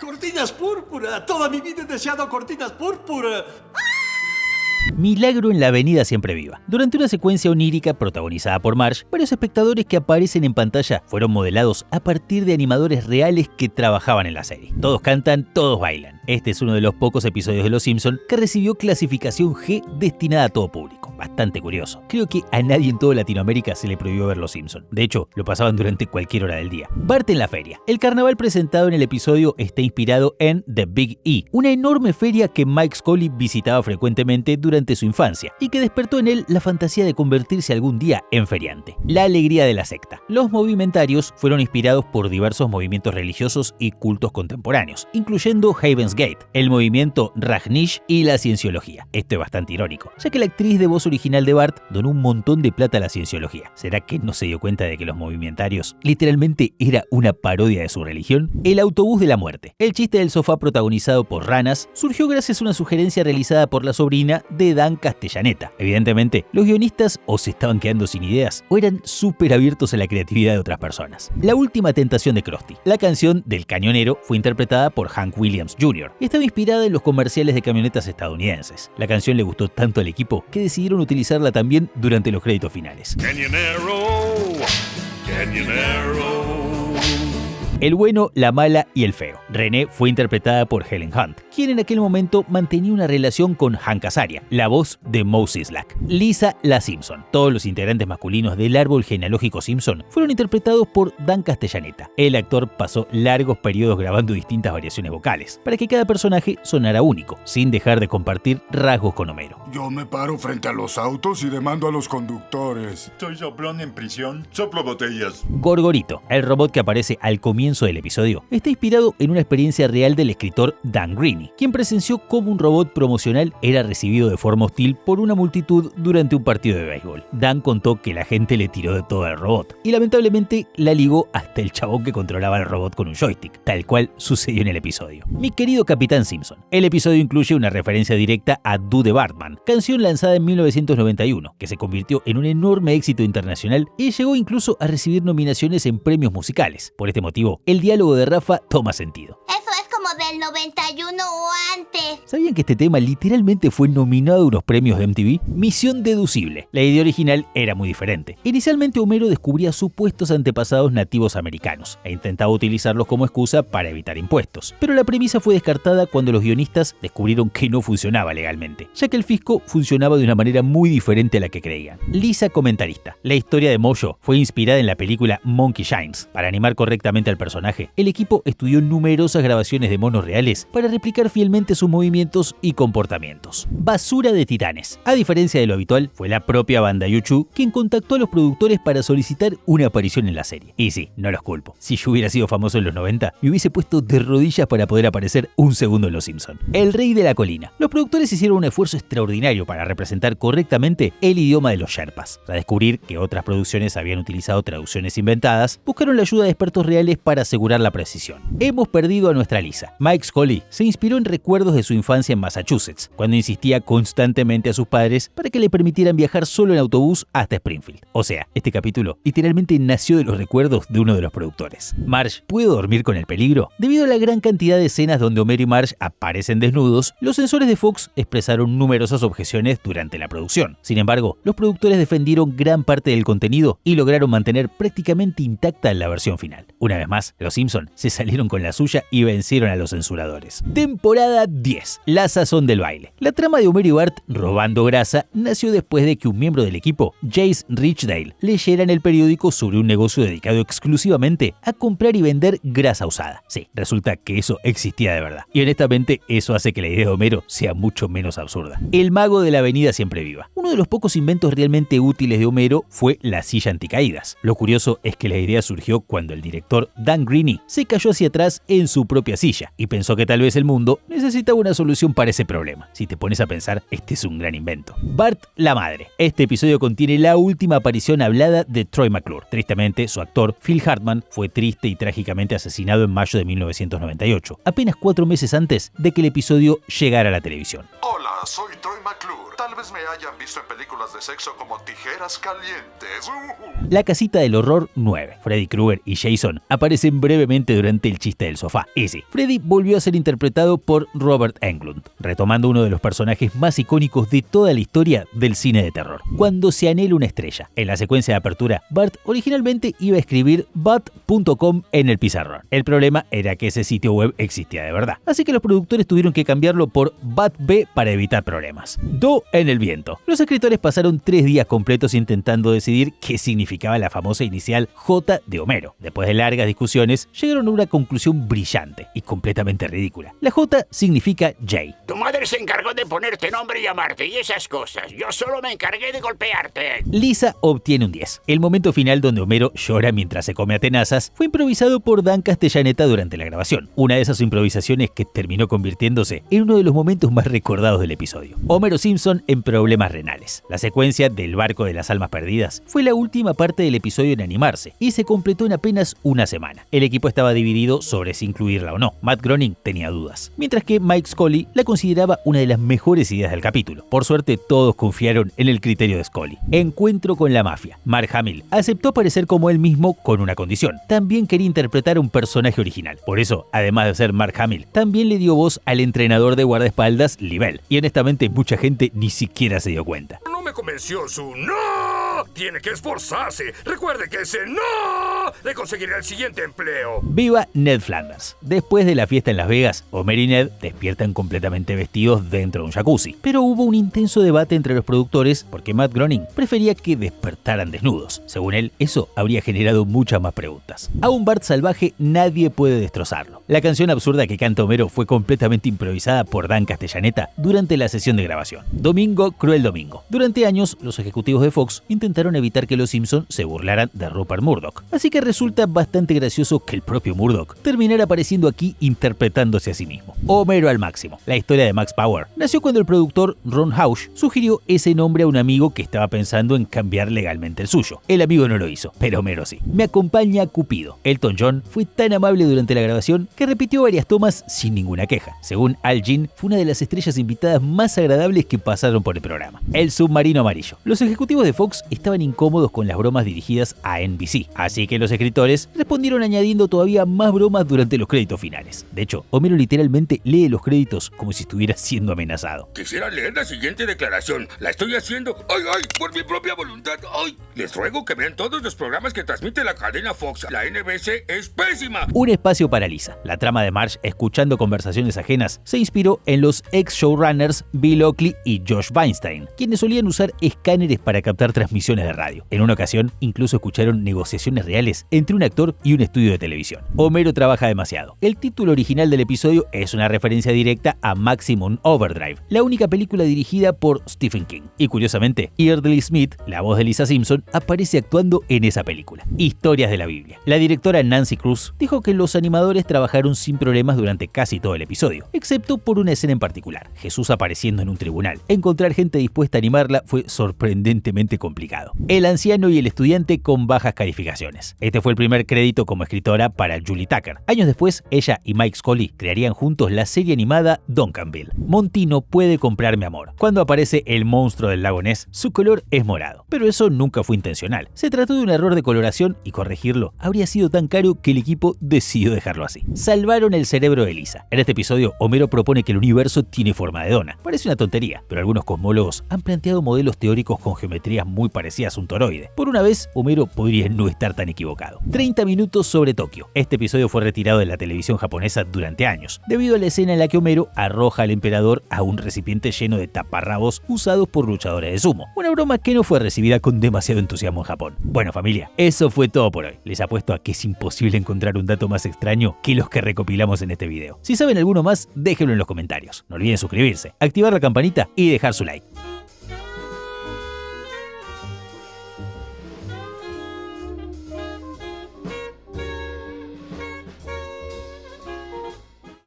¡Cortinas púrpura! ¡Toda mi vida he deseado cortinas púrpura! Milagro en la avenida siempre viva. Durante una secuencia onírica protagonizada por Marge, varios espectadores que aparecen en pantalla fueron modelados a partir de animadores reales que trabajaban en la serie. Todos cantan, todos bailan. Este es uno de los pocos episodios de Los Simpson que recibió clasificación G destinada a todo público. Bastante curioso. Creo que a nadie en toda Latinoamérica se le prohibió ver Los Simpson. De hecho, lo pasaban durante cualquier hora del día. Bart en la feria. El carnaval presentado en el episodio está inspirado en The Big E, una enorme feria que Mike Scully visitaba frecuentemente durante su infancia y que despertó en él la fantasía de convertirse algún día en feriante. La alegría de la secta. Los movimentarios fueron inspirados por diversos movimientos religiosos y cultos contemporáneos, incluyendo Heaven's Gate, el movimiento Rajneesh y la cienciología. Esto es bastante irónico, ya que la actriz de voz original de Bart donó un montón de plata a la cienciología. ¿Será que no se dio cuenta de que los movimentarios literalmente era una parodia de su religión? El autobús de la muerte. El chiste del sofá protagonizado por ranas surgió gracias a una sugerencia realizada por la sobrina de Dan Castellaneta. Evidentemente, los guionistas o se estaban quedando sin ideas o eran súper abiertos a la creatividad de otras personas. La última tentación de Krusty. La canción del cañonero fue interpretada por Hank Williams Jr. y estaba inspirada en los comerciales de camionetas estadounidenses. La canción le gustó tanto al equipo que decidieron utilizarla también durante los créditos finales. El bueno, la mala y el feo. René fue interpretada por Helen Hunt, quien en aquel momento mantenía una relación con Hank Azaria, la voz de Moe Szyslak. Lisa la Simpson. Todos los integrantes masculinos del árbol genealógico Simpson fueron interpretados por Dan Castellaneta. El actor pasó largos periodos grabando distintas variaciones vocales, para que cada personaje sonara único, sin dejar de compartir rasgos con Homero. Yo me paro frente a los autos y demando a los conductores. Soy soplón en prisión, soplo botellas. Gorgorito, el robot que aparece al comienzo del episodio, está inspirado en una experiencia real del escritor Dan Greaney, quien presenció cómo un robot promocional era recibido de forma hostil por una multitud durante un partido de béisbol. Dan contó que la gente le tiró de todo al robot y lamentablemente la ligó hasta el chabón que controlaba el robot con un joystick, tal cual sucedió en el episodio. Mi querido Capitán Simpson. El episodio incluye una referencia directa a Do the Bartman, canción lanzada en 1991, que se convirtió en un enorme éxito internacional y llegó incluso a recibir nominaciones en premios musicales. Por este motivo, el diálogo de Rafa toma sentido. Eso es como del 91 o antes. ¿Sabían que este tema literalmente fue nominado a unos premios de MTV? Misión deducible. La idea original era muy diferente. Inicialmente Homero descubría supuestos antepasados nativos americanos e intentaba utilizarlos como excusa para evitar impuestos. Pero la premisa fue descartada cuando los guionistas descubrieron que no funcionaba legalmente, ya que el fisco funcionaba de una manera muy diferente a la que creían. Lisa, comentarista. La historia de Mojo fue inspirada en la película Monkey Shines. Para animar correctamente al personaje, el equipo estudió numerosas grabaciones de monos reales para replicar fielmente sus movimientos y comportamientos. Basura de titanes. A diferencia de lo habitual, fue la propia banda U2 quien contactó a los productores para solicitar una aparición en la serie. Y sí, no los culpo. Si yo hubiera sido famoso en los 90, me hubiese puesto de rodillas para poder aparecer un segundo en Los Simpson. El rey de la colina. Los productores hicieron un esfuerzo extraordinario para representar correctamente el idioma de los Sherpas. Tras descubrir que otras producciones habían utilizado traducciones inventadas, buscaron la ayuda de expertos reales para asegurar la precisión. Hemos perdido a nuestra Lisa. Mike Scully se inspiró en recuerdos de su infancia en Massachusetts, cuando insistía constantemente a sus padres para que le permitieran viajar solo en autobús hasta Springfield. O sea, este capítulo literalmente nació de los recuerdos de uno de los productores. Marge, ¿puedo dormir con el peligro? Debido a la gran cantidad de escenas donde Homero y Marge aparecen desnudos, los censores de Fox expresaron numerosas objeciones durante la producción. Sin embargo, los productores defendieron gran parte del contenido y lograron mantener prácticamente intacta la versión final. Una vez más, los Simpson se salieron con la suya y vencieron a los censuradores. Temporada 10. La sazón del baile. La trama de Homero y Bart robando grasa nació después de que un miembro del equipo, Jace Richdale, leyera en el periódico sobre un negocio dedicado exclusivamente a comprar y vender grasa usada. Sí, resulta que eso existía de verdad. Y honestamente, eso hace que la idea de Homero sea mucho menos absurda. El mago de la avenida siempre viva. Uno de los pocos inventos realmente útiles de Homero fue la silla anticaídas. Lo curioso es que la idea surgió cuando el director Dan Greeny se cayó hacia atrás en su propia silla y pensó que tal vez el mundo necesitaba una solución para ese problema. Si te pones a pensar, este es un gran invento. Bart la madre. Este episodio contiene la última aparición hablada de Troy McClure. Tristemente, su actor, Phil Hartman, fue triste y trágicamente asesinado en mayo de 1998, apenas 4 meses antes de que el episodio llegara a la televisión. Hola, soy Troy McClure. Tal vez me hayan visto en películas de sexo como Tijeras Calientes. La casita del horror 9. Freddy Krueger y Jason aparecen brevemente durante el chiste del sofá. Y sí, Freddy volvió a ser interpretado por Robert Englund, retomando uno de los personajes más icónicos de toda la historia del cine de terror. Cuando se anhela una estrella. En la secuencia de apertura, Bart originalmente iba a escribir bat.com en el pizarrón. El problema era que ese sitio web existía de verdad, así que los productores tuvieron que cambiarlo por batb para evitar problemas. Do en el viento. Los escritores pasaron 3 días completos intentando decidir qué significaba la famosa inicial J de Homero. Después de largas discusiones, llegaron a una conclusión brillante y completamente ridícula. La J significa Jay. Tu madre se encargó de ponerte nombre y llamarte y esas cosas. Yo solo me encargué de golpearte. Lisa obtiene un 10. El momento final donde Homero llora mientras se come a tenazas fue improvisado por Dan Castellaneta durante la grabación. Una de esas improvisaciones que terminó convirtiéndose en uno de los momentos más recordados del episodio. Homero Simpson en problemas renales. La secuencia del barco de las almas perdidas fue la última parte del episodio en animarse y se completó en apenas una semana. El equipo estaba dividido sobre si incluirla o no. Matt Groening tenía dudas, mientras que Mike Scully la consideraba una de las mejores ideas del capítulo. Por suerte, todos confiaron en el criterio de Scully. Encuentro con la mafia. Mark Hamill aceptó aparecer como él mismo con una condición. También quería interpretar a un personaje original. Por eso, además de ser Mark Hamill, también le dio voz al entrenador de guardaespaldas, Libel. Y honestamente, mucha gente ni siquiera se dio cuenta. No me convenció su no. Tiene que esforzarse. Recuerde que ese no le conseguirá el siguiente empleo. Viva Ned Flanders. Después de la fiesta en Las Vegas, Homer y Ned despiertan completamente vestidos dentro de un jacuzzi. Pero hubo un intenso debate entre los productores porque Matt Groening prefería que despertaran desnudos. Según él, eso habría generado muchas más preguntas. A un Bart salvaje nadie puede destrozarlo. La canción absurda que canta Homero fue completamente improvisada por Dan Castellaneta durante la sesión de grabación. Domingo, cruel domingo. Durante años, los ejecutivos de Fox intentaron evitar que los Simpson se burlaran de Rupert Murdoch. Así que resulta bastante gracioso que el propio Murdoch terminara apareciendo aquí interpretándose a sí mismo. Homero al máximo. La historia de Max Power nació cuando el productor Ron Hausch sugirió ese nombre a un amigo que estaba pensando en cambiar legalmente el suyo. El amigo no lo hizo, pero Homero sí. Me acompaña Cupido. Elton John fue tan amable durante la grabación que repitió varias tomas sin ninguna queja. Según Al Jean, fue una de las estrellas invitadas más agradables que pasaron por el programa. El submarino amarillo. Los ejecutivos de Fox estaban incómodos con las bromas dirigidas a NBC, así que los escritores respondieron añadiendo todavía más bromas durante los créditos finales. De hecho, Homero literalmente lee los créditos como si estuviera siendo amenazado. Quisiera leer la siguiente declaración. La estoy haciendo, por mi propia voluntad. Les ruego que vean todos los programas que transmite la cadena Fox. La NBC es pésima. Un espacio para Lisa. La trama de Marge escuchando conversaciones ajenas se inspiró en los ex showrunners Bill Oakley y Josh Weinstein, quienes solían usar escáneres para captar transmisiones de radio. En una ocasión, incluso escucharon negociaciones reales entre un actor y un estudio de televisión. Homero trabaja demasiado. El título original del episodio es una referencia directa a Maximum Overdrive, la única película dirigida por Stephen King. Y curiosamente, Eardley Smith, la voz de Lisa Simpson, aparece actuando en esa película. Historias de la Biblia. La directora Nancy Kruse dijo que los animadores trabajaron sin problemas durante casi todo el episodio, excepto por una escena en particular, Jesús apareciendo en un tribunal. Encontrar gente dispuesta a animarla fue sorprendentemente complicado. El anciano y el estudiante con bajas calificaciones. Este fue el primer crédito como escritora para Julie Tucker. Años después, ella y Mike Scully crearían juntos la serie animada Duncanville. Monty no puede comprar mi amor. Cuando aparece el monstruo del lago Ness, su color es morado. Pero eso nunca fue intencional. Se trató de un error de coloración y corregirlo habría sido tan caro que el equipo decidió dejarlo así. Salvaron el cerebro de Lisa. En este episodio, Homero propone que el universo tiene forma de dona. Parece una tontería, pero algunos cosmólogos han planteado modelos teóricos con geometrías muy parecidas parecías un toroide. Por una vez, Homero podría no estar tan equivocado. 30 minutos sobre Tokio. Este episodio fue retirado de la televisión japonesa durante años, debido a la escena en la que Homero arroja al emperador a un recipiente lleno de taparrabos usados por luchadores de sumo. Una broma que no fue recibida con demasiado entusiasmo en Japón. Bueno, familia, eso fue todo por hoy. Les apuesto a que es imposible encontrar un dato más extraño que los que recopilamos en este video. Si saben alguno más, déjenlo en los comentarios. No olviden suscribirse, activar la campanita y dejar su like.